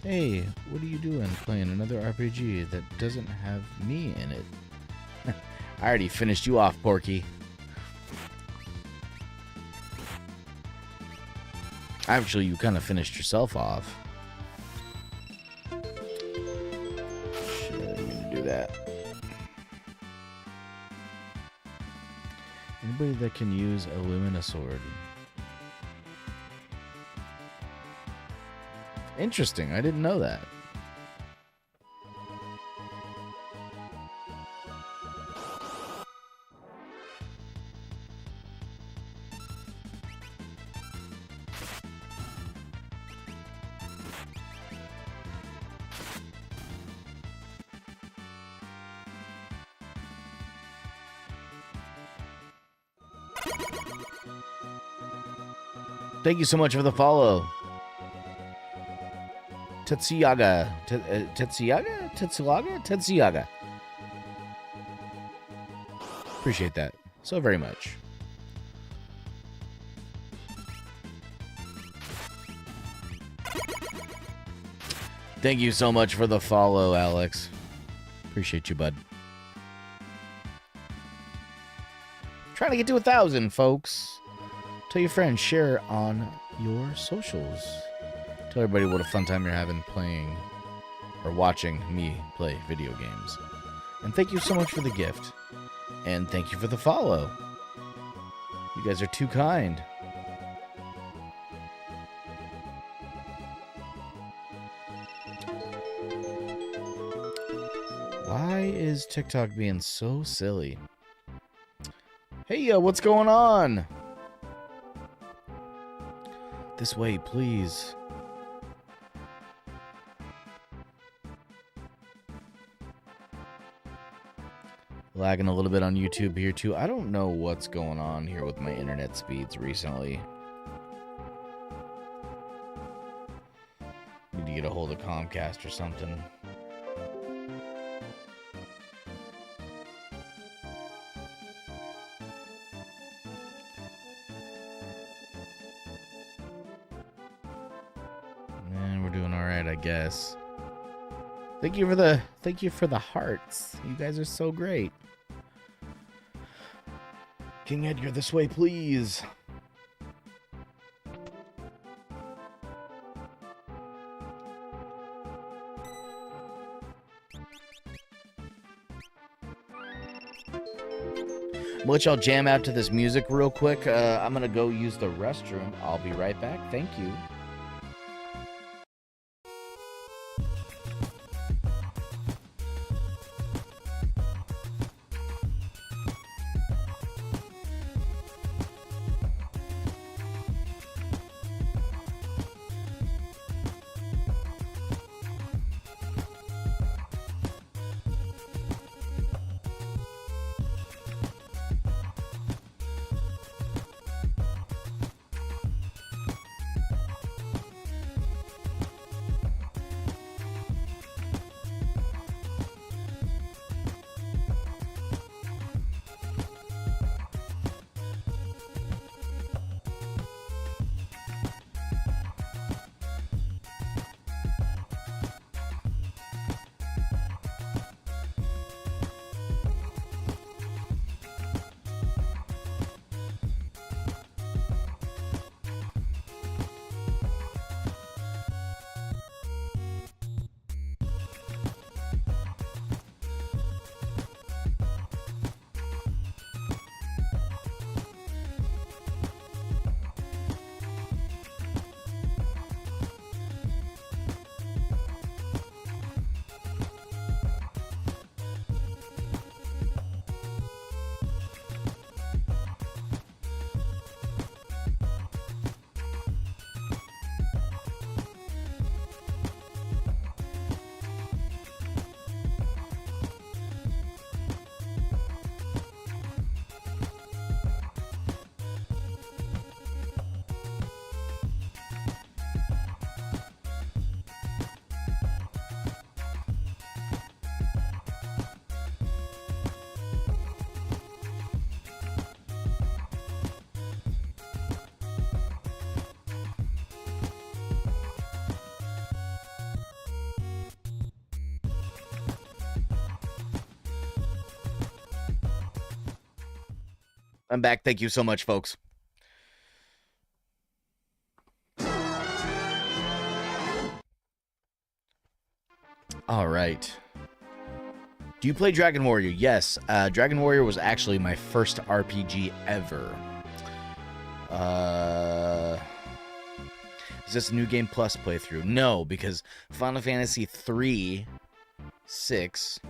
S1: Hey, what are you doing playing another RPG that doesn't have me in it? I already finished you off, Porky. Actually, you kind of finished yourself off. Shit, I didn't mean to do that. Anybody that can use a Lumina sword. Interesting, I didn't know that. Thank you so much for the follow. Tetsuyaga. Tetsuyaga? Appreciate that so very much. Thank you so much for the follow, Alex. Appreciate you, bud. Trying to get to 1,000, folks. Tell your friends, share on your socials. Tell everybody what a fun time you're having playing or watching me play video games. And thank you so much for the gift. And thank you for the follow. You guys are too kind. Why is TikTok being so silly? Hey, what's going on? This way, please. Lagging a little bit on YouTube here, too. I don't know what's going on here with my internet speeds recently. Need to get a hold of Comcast or something. We're doing all right, I guess. Thank you for the hearts. You guys are so great. King Edgar, this way, please. I'll let y'all jam out to this music real quick. I'm gonna go use the restroom. I'll be right back. Thank you. I'm back. Thank you so much, folks. All right. Do you play Dragon Warrior? Yes. Dragon Warrior was actually my first RPG ever. Is this a New Game Plus playthrough? No, because Final Fantasy 3, 6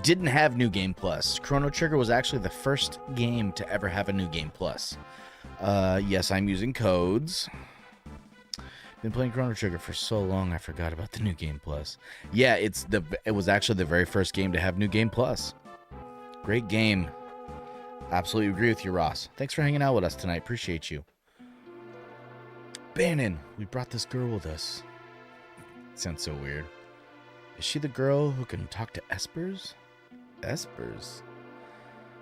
S1: didn't have New Game Plus. Chrono Trigger was actually the first game to ever have a New Game Plus. Yes, I'm using codes. Been playing Chrono Trigger for so long, I forgot about the New Game Plus. Yeah, it was actually the very first game to have New Game Plus. Great game. Absolutely agree with you, Ross. Thanks for hanging out with us tonight. Appreciate you. Bannon, we brought this girl with us. Sounds so weird. Is she the girl who can talk to espers? Espers?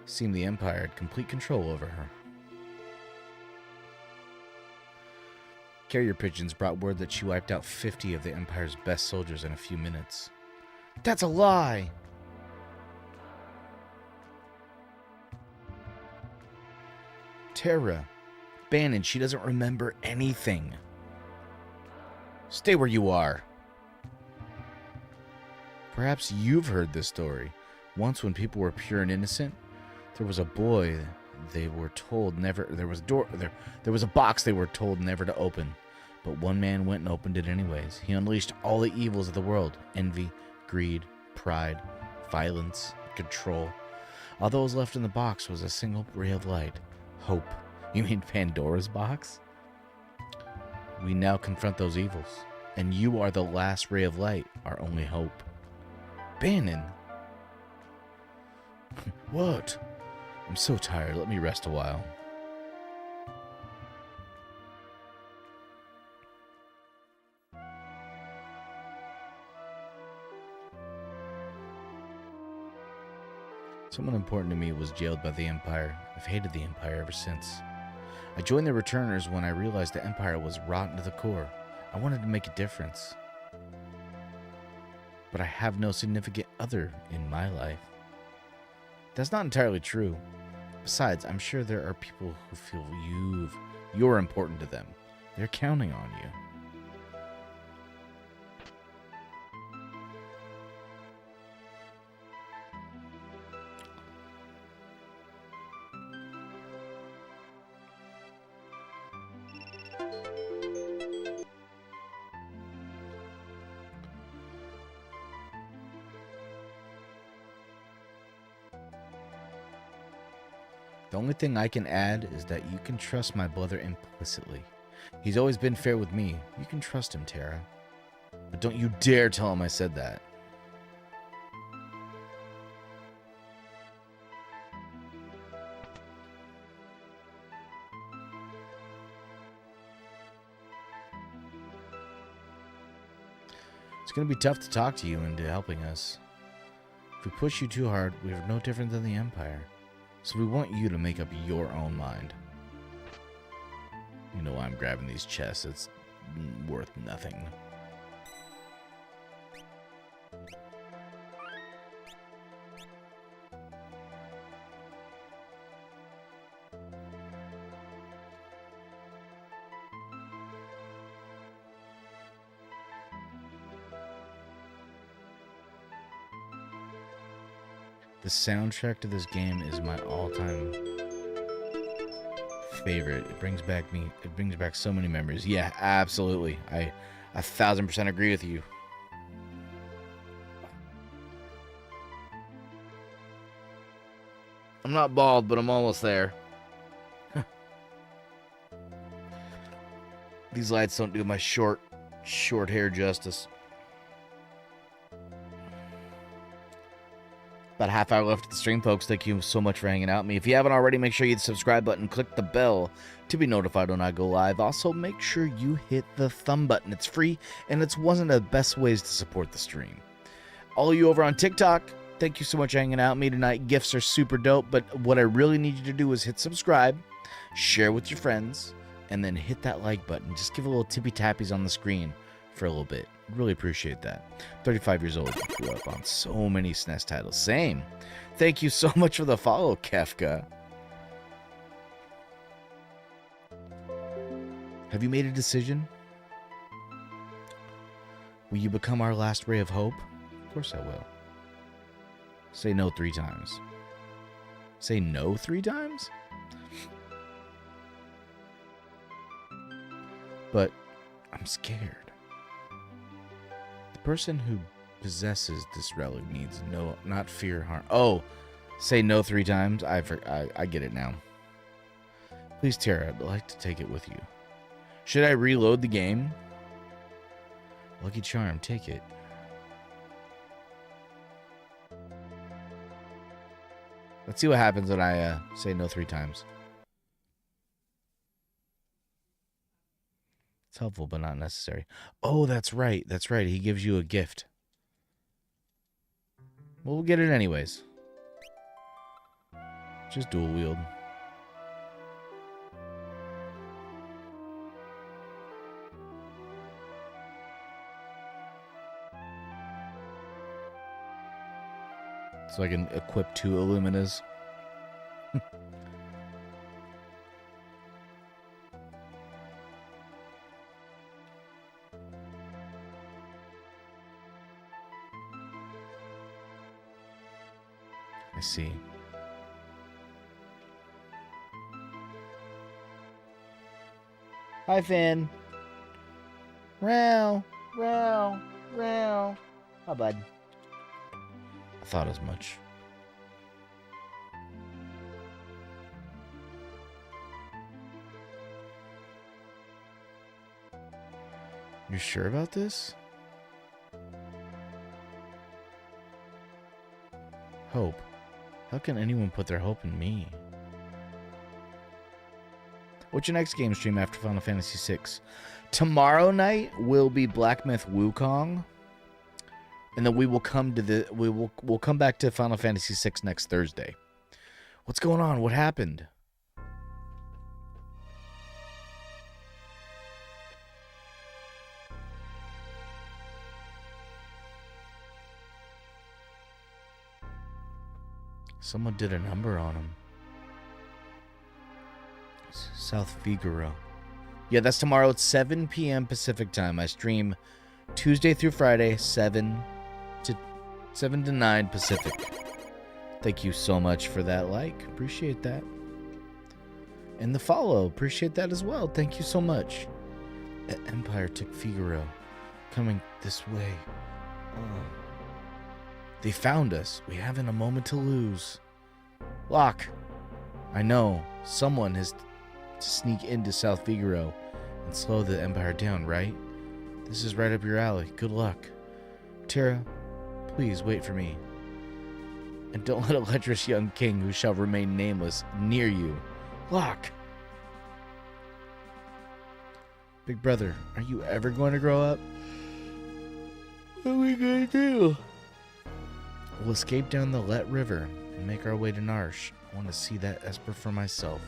S1: Seemed the Empire had complete control over her. Carrier pigeons brought word that she wiped out 50 of the Empire's best soldiers in a few minutes. That's a lie! Terra. Bannon, she doesn't remember anything. Stay where you are. Perhaps you've heard this story. Once when people were pure and innocent, there was a boy they were told never... There was a box they were told never to open. But one man went and opened it anyways. He unleashed all the evils of the world. Envy, greed, pride, violence, control. All that was left in the box was a single ray of light. Hope. You mean Pandora's box? We now confront those evils. And you are the last ray of light, our only hope. Bannon! What? I'm so tired. Let me rest a while. Someone important to me was jailed by the Empire. I've hated the Empire ever since. I joined the Returners when I realized the Empire was rotten to the core. I wanted to make a difference. But I have no significant other in my life. That's not entirely true. Besides, I'm sure there are people who feel you're important to them. They're counting on you. The only thing I can add is that you can trust my brother implicitly. He's always been fair with me. You can trust him, Terra. But don't you dare tell him I said that. It's going to be tough to talk to you into helping us. If we push you too hard, we are no different than the Empire. So we want you to make up your own mind. You know why I'm grabbing these chests. It's worth nothing. The soundtrack to this game is my all-time favorite. It brings back so many memories. Yeah, absolutely. I 1000% agree with you. I'm not bald, but I'm almost there. These lights don't do my short hair justice. About a half hour left of the stream, folks. Thank you so much for hanging out with me. If you haven't already, make sure you hit the subscribe button, click the bell to be notified when I go live. Also, make sure you hit the thumb button. It's free, and it's one of the best ways to support the stream. All of you over on TikTok, thank you so much for hanging out with me tonight. Gifts are super dope, but what I really need you to do is hit subscribe, share with your friends, and then hit that like button. Just give a little tippy tappies on the screen for a little bit. Really appreciate that. 35 years old. Grew up on so many SNES titles. Same. Thank you so much for the follow, Kefka. Have you made a decision? Will you become our last ray of hope? Of course I will. Say no 3 times. Say no 3 times? But I'm scared. The person who possesses this relic needs not fear harm. Oh, say no 3 times? I get it now. Please, Tara, I'd like to take it with you. Should I reload the game? Lucky charm, take it. Let's see what happens when I say no 3 times. It's helpful, but not necessary. Oh, that's right. That's right. He gives you a gift. Well, we'll get it anyways. Just dual wield. So I can equip 2 Illuminas. I see. Hi, Finn. Row, row, row. Hi, bud. I thought as much. You're sure about this? Hope. How can anyone put their hope in me? What's your next game stream after Final Fantasy VI? Tomorrow night will be Black Myth Wukong. And then we will come to we'll come back to Final Fantasy VI next Thursday. What's going on? What happened? Someone did a number on him. South Figaro. Yeah, that's tomorrow at 7 p.m. Pacific time. I stream Tuesday through Friday, 7 to 9 Pacific. Thank you so much for that like. Appreciate that. And the follow. Appreciate that as well. Thank you so much. Empire took Figaro. Coming this way. Oh. They found us. We haven't a moment to lose. Locke. I know. Someone has to sneak into South Figaro and slow the Empire down, right? This is right up your alley. Good luck. Tara, please wait for me. And don't let a lecherous young king who shall remain nameless near you. Locke. Big brother, are you ever going to grow up? What are we going to do? We'll escape down the Let River and make our way to Narsh. I want to see that Esper for myself.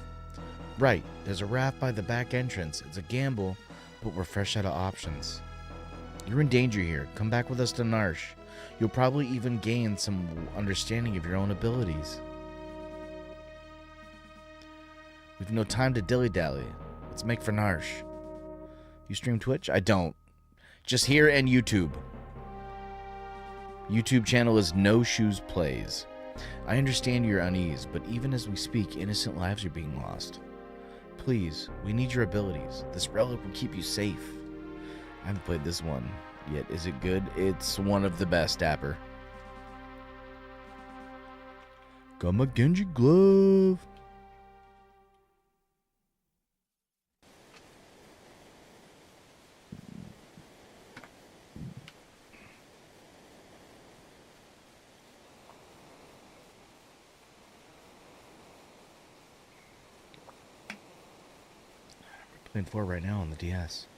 S1: Right, there's a raft by the back entrance. It's a gamble, but we're fresh out of options. You're in danger here. Come back with us to Narsh. You'll probably even gain some understanding of your own abilities. We've no time to dilly-dally. Let's make for Narsh. You stream Twitch? I don't. Just here and YouTube. YouTube channel is NoShoes Plays. I understand your unease, but even as we speak, innocent lives are being lost. Please, we need your abilities. This relic will keep you safe. I haven't played this one yet. Is it good? It's one of the best, Dapper. Got my Genji glove. Playing 4 right now on the DS.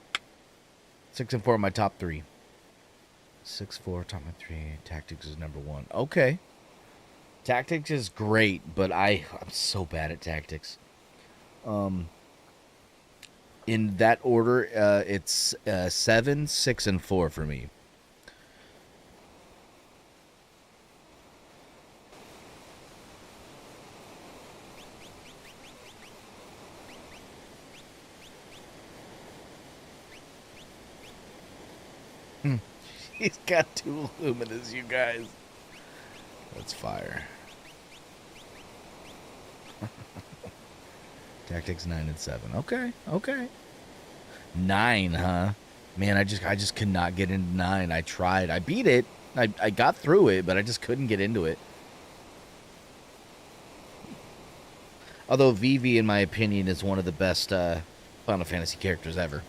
S1: 6 and 4 are my top 3. 6-4, top 3. Tactics is number 1. Okay. Tactics is great, but I'm so bad at tactics. In that order, it's 7, 6, and 4 for me. He's got 2 Luminas, you guys. That's fire. Tactics 9 and 7. Okay, okay. 9, huh? Man, I just could not get into 9. I tried. I beat it. I got through it, but I just couldn't get into it. Although Vivi, in my opinion, is one of the best Final Fantasy characters ever.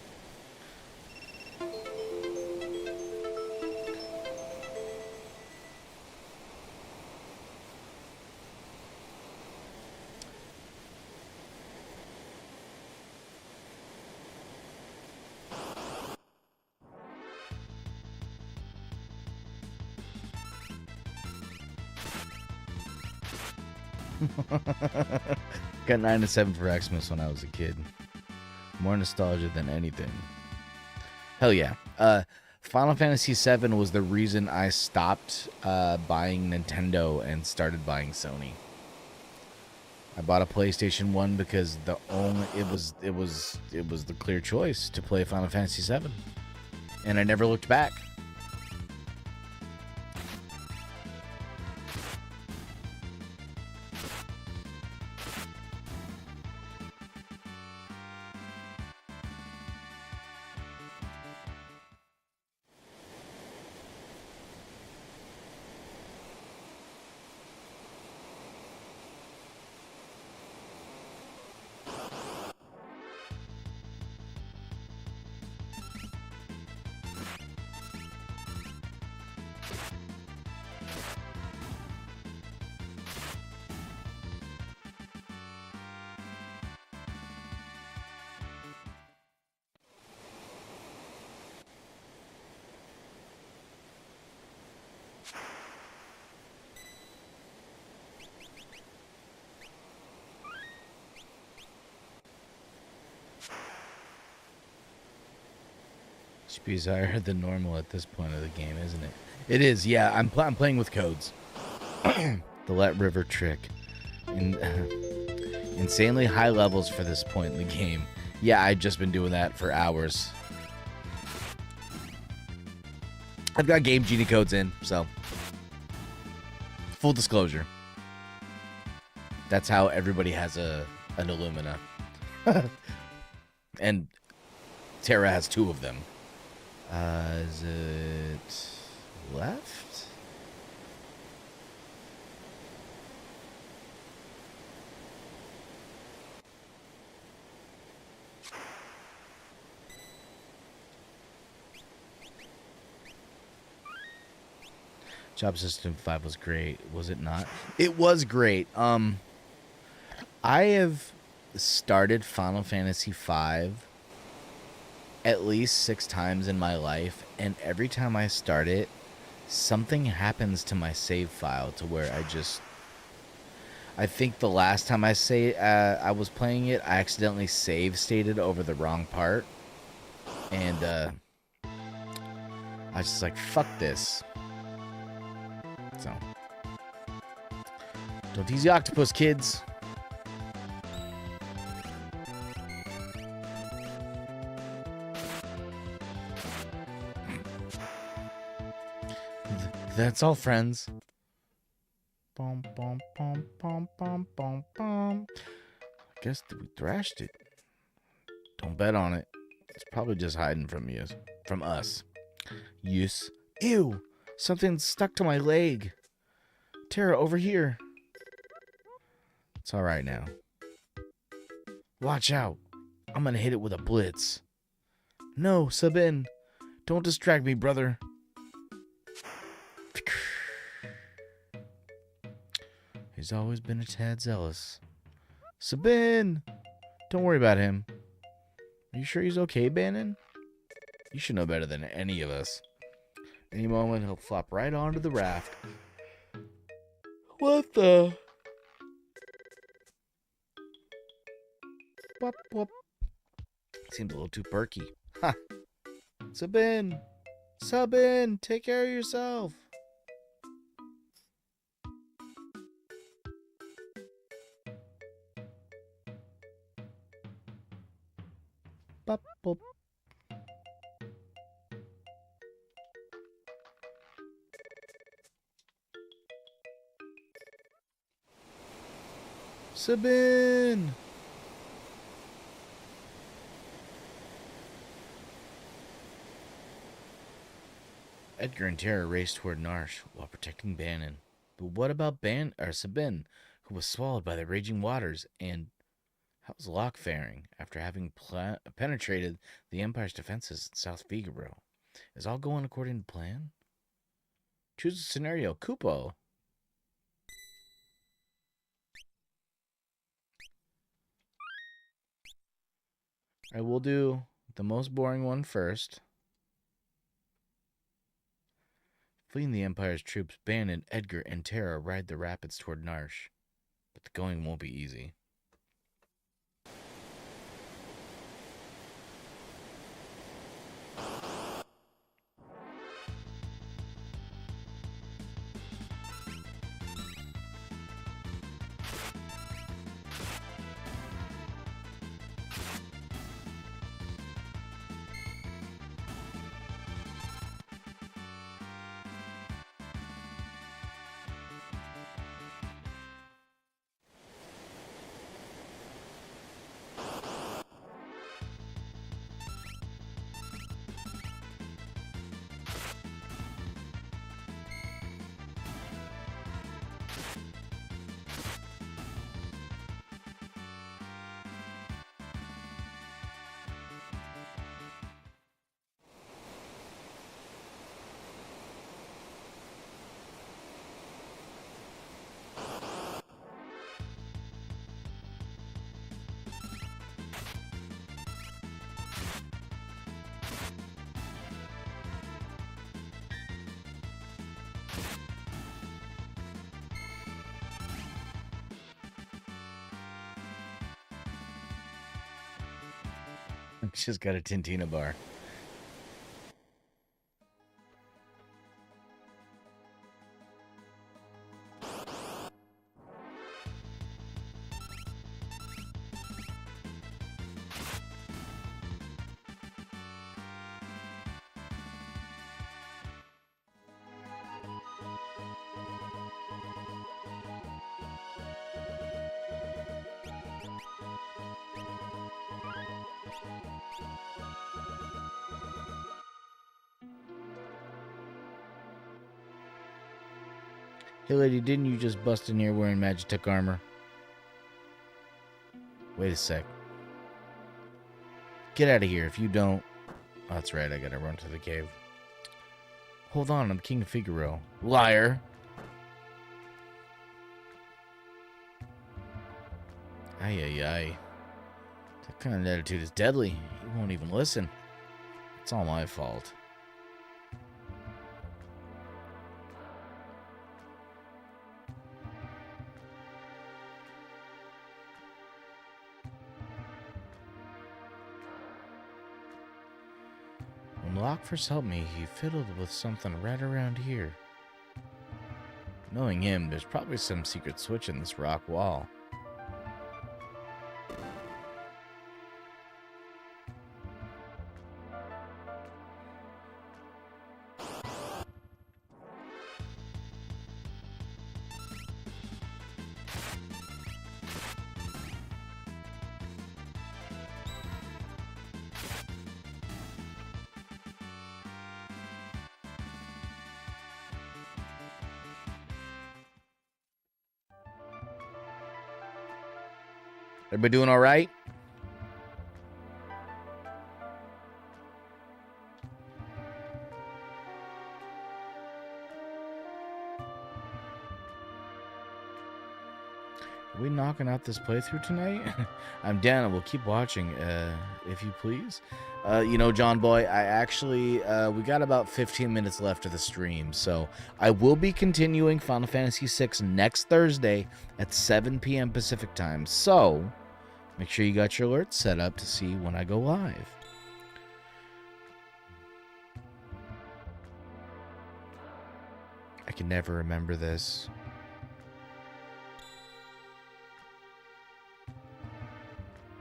S1: Got 9 and 7 for Xmas when I was a kid. More nostalgia than anything. Hell yeah. Final Fantasy VII was the reason I stopped buying Nintendo and started buying Sony. I bought a PlayStation 1 because it was the clear choice to play Final Fantasy VII. And I never looked back. HP's higher than normal at this point of the game, isn't it? It is, yeah. I'm playing with codes. The Let River trick. Insanely high levels for this point in the game. Yeah, I've just been doing that for hours. I've got Game Genie codes in, so. Full disclosure. That's how everybody has an Illumina. And Terra has 2 of them. Is it left? Job System 5 was great. Was it not? It was great. I have started Final Fantasy 5 at least 6 times in my life, and every time I start it, something happens to my save file to where I think the last time I was playing it, I accidentally save stated over the wrong part, and I was just like, fuck this. So, don't tease the octopus, kids. That's all, friends. Bum, bum, bum, bum, bum, bum, bum. I guess we thrashed it. Don't bet on it. It's probably just hiding from us. Use. Ew! Something stuck to my leg. Terra, over here. It's all right now. Watch out. I'm gonna hit it with a blitz. No, Sabin. Don't distract me, brother. He's always been a tad zealous. Sabin! Don't worry about him. Are you sure he's okay, Bannon? You should know better than any of us. Any moment, he'll flop right onto the raft. What the? Whoop, whoop. Seems a little too perky. Ha! Sabin! Sabin! Take care of yourself! Bop, boop. Sabine! Edgar and Tara raced toward Narsh while protecting Bannon. But what about Sabine, who was swallowed by the raging waters? And how's Locke faring after having penetrated the Empire's defenses in South Figaro? Is all going according to plan? Choose a scenario. Kupo. I will do the most boring one first. Fleeing the Empire's troops, Bannon, Edgar, and Tara ride the rapids toward Narsh. But the going won't be easy. Just got a Tintina bar. Hey lady, didn't you just bust in here wearing Magitech armor? Wait a sec. Get out of here if you don't. Oh, that's right, I gotta run to the cave. Hold on, I'm King of Figaro. Liar! Ay, ay, ay. That kind of attitude is deadly. He won't even listen. It's all my fault. When Locke first helped me, he fiddled with something right around here. Knowing him, there's probably some secret switch in this rock wall. Everybody doing all right? Are we knocking out this playthrough tonight? I'm Dan, and we'll keep watching, if you please. You know, John Boy, I actually, we got about 15 minutes left of the stream, so I will be continuing Final Fantasy VI next Thursday at 7 p.m. Pacific time. So, make sure you got your alerts set up to see when I go live. I can never remember this.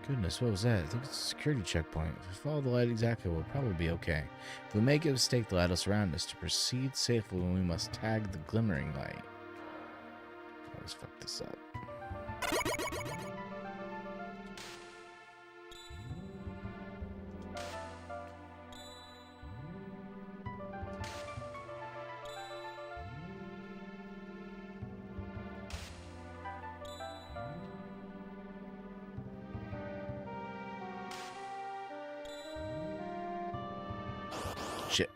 S1: Goodness, what was that? I think it's a security checkpoint. If we follow the light exactly, we'll probably be okay. If we make a mistake, the light will surround us. To proceed safely, we must tag the glimmering light. Let's fuck this up. Shit.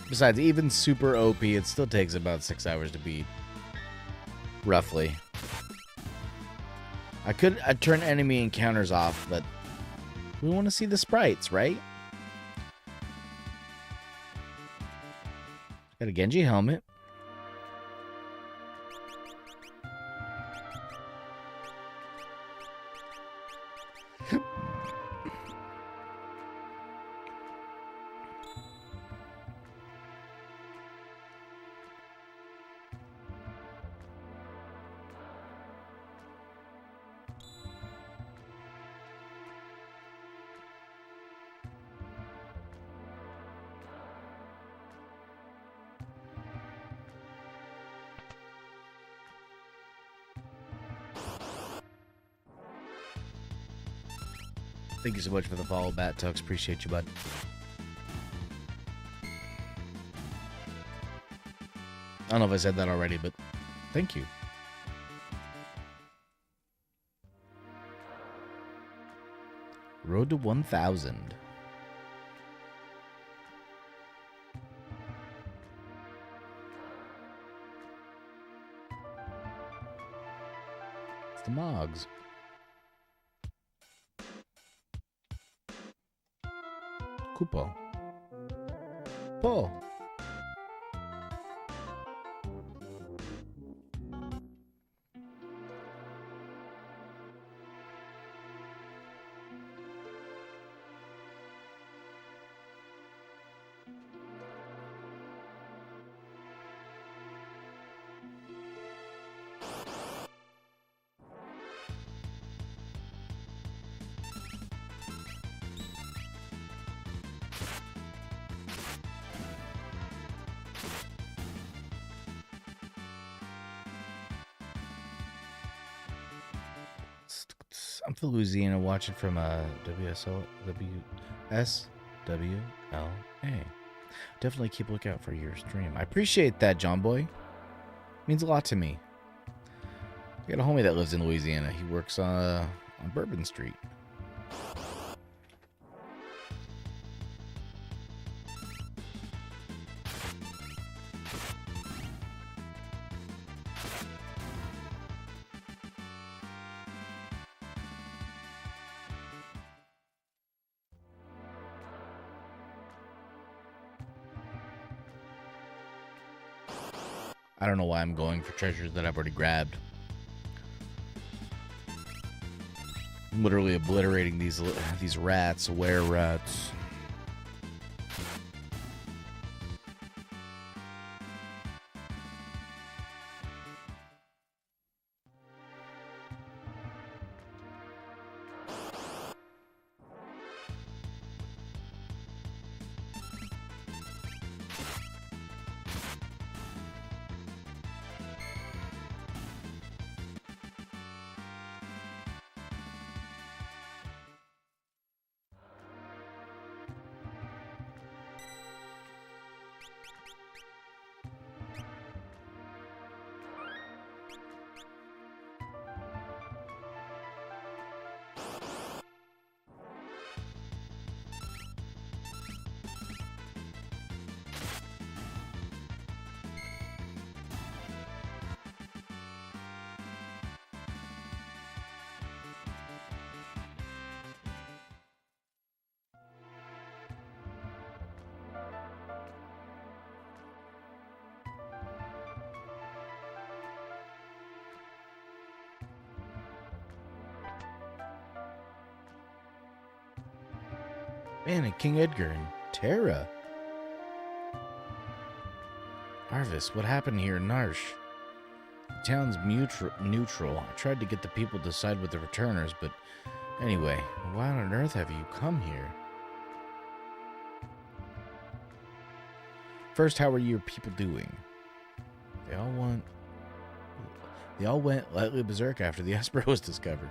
S1: Besides, even super OP, it still takes about 6 hours to beat. Roughly. I'd turn enemy encounters off, but we want to see the sprites, right? Got a Genji helmet. Thank you so much for the follow, Bat Tux. Appreciate you, bud. I don't know if I said that already, but thank you. Road to 1,000. It's the Mogs. Kupo. Po. I'm from Louisiana watching from WSWLA. Definitely keep a lookout for your stream. I appreciate that, John Boy. Means a lot to me. I got a homie that lives in Louisiana. He works on Bourbon Street. I don't know why I'm going for treasures that I've already grabbed. I'm literally obliterating these rats, were rats. Man, and King Edgar and Terra. Arvis, what happened here in Narsh? The town's neutral. I tried to get the people to side with the returners, but Anyway, why on earth have you come here? First, how are your people doing? They all went lightly berserk after the Esper was discovered.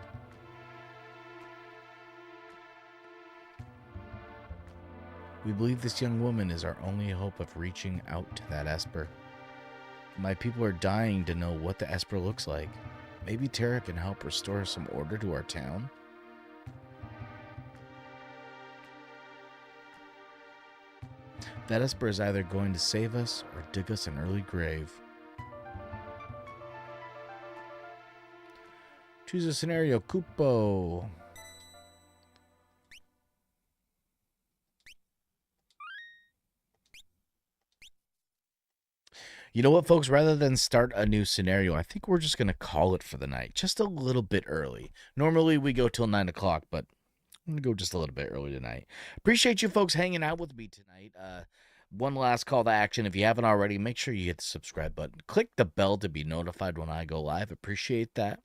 S1: We believe this young woman is our only hope of reaching out to that Esper. My people are dying to know what the Esper looks like. Maybe Terra can help restore some order to our town? That Esper is either going to save us or dig us an early grave. Choose a scenario, Kupo. You know what, folks? Rather than start a new scenario, I think we're just going to call it for the night. Just a little bit early. Normally, we go till 9 o'clock, but I'm going to go just a little bit early tonight. Appreciate you folks hanging out with me tonight. One last call to action. If you haven't already, make sure you hit the subscribe button. Click the bell to be notified when I go live. Appreciate that.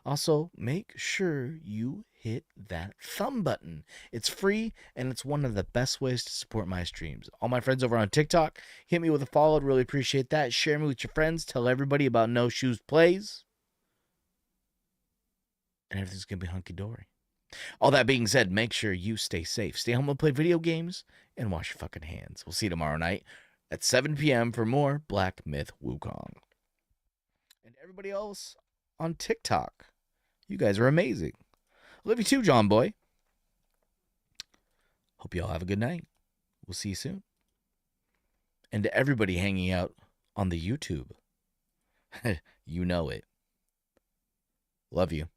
S1: Also, make sure you hit that thumb button. It's free, and it's one of the best ways to support my streams. All my friends over on TikTok, hit me with a follow. I'd really appreciate that. Share me with your friends. Tell everybody about NoShoes Plays. And everything's going to be hunky-dory. All that being said, make sure you stay safe. Stay home and play video games, and wash your fucking hands. We'll see you tomorrow night at 7 p.m. for more Black Myth Wukong. And everybody else on TikTok, you guys are amazing. Love you too, John Boy. Hope you all have a good night. We'll see you soon. And to everybody hanging out on the YouTube, you know it. Love you.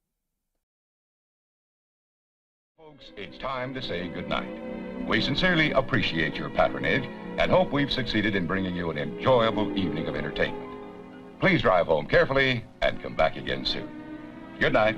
S2: Folks, it's time to say goodnight. We sincerely appreciate your patronage and hope we've succeeded in bringing you an enjoyable evening of entertainment. Please drive home carefully and come back again soon. Good night.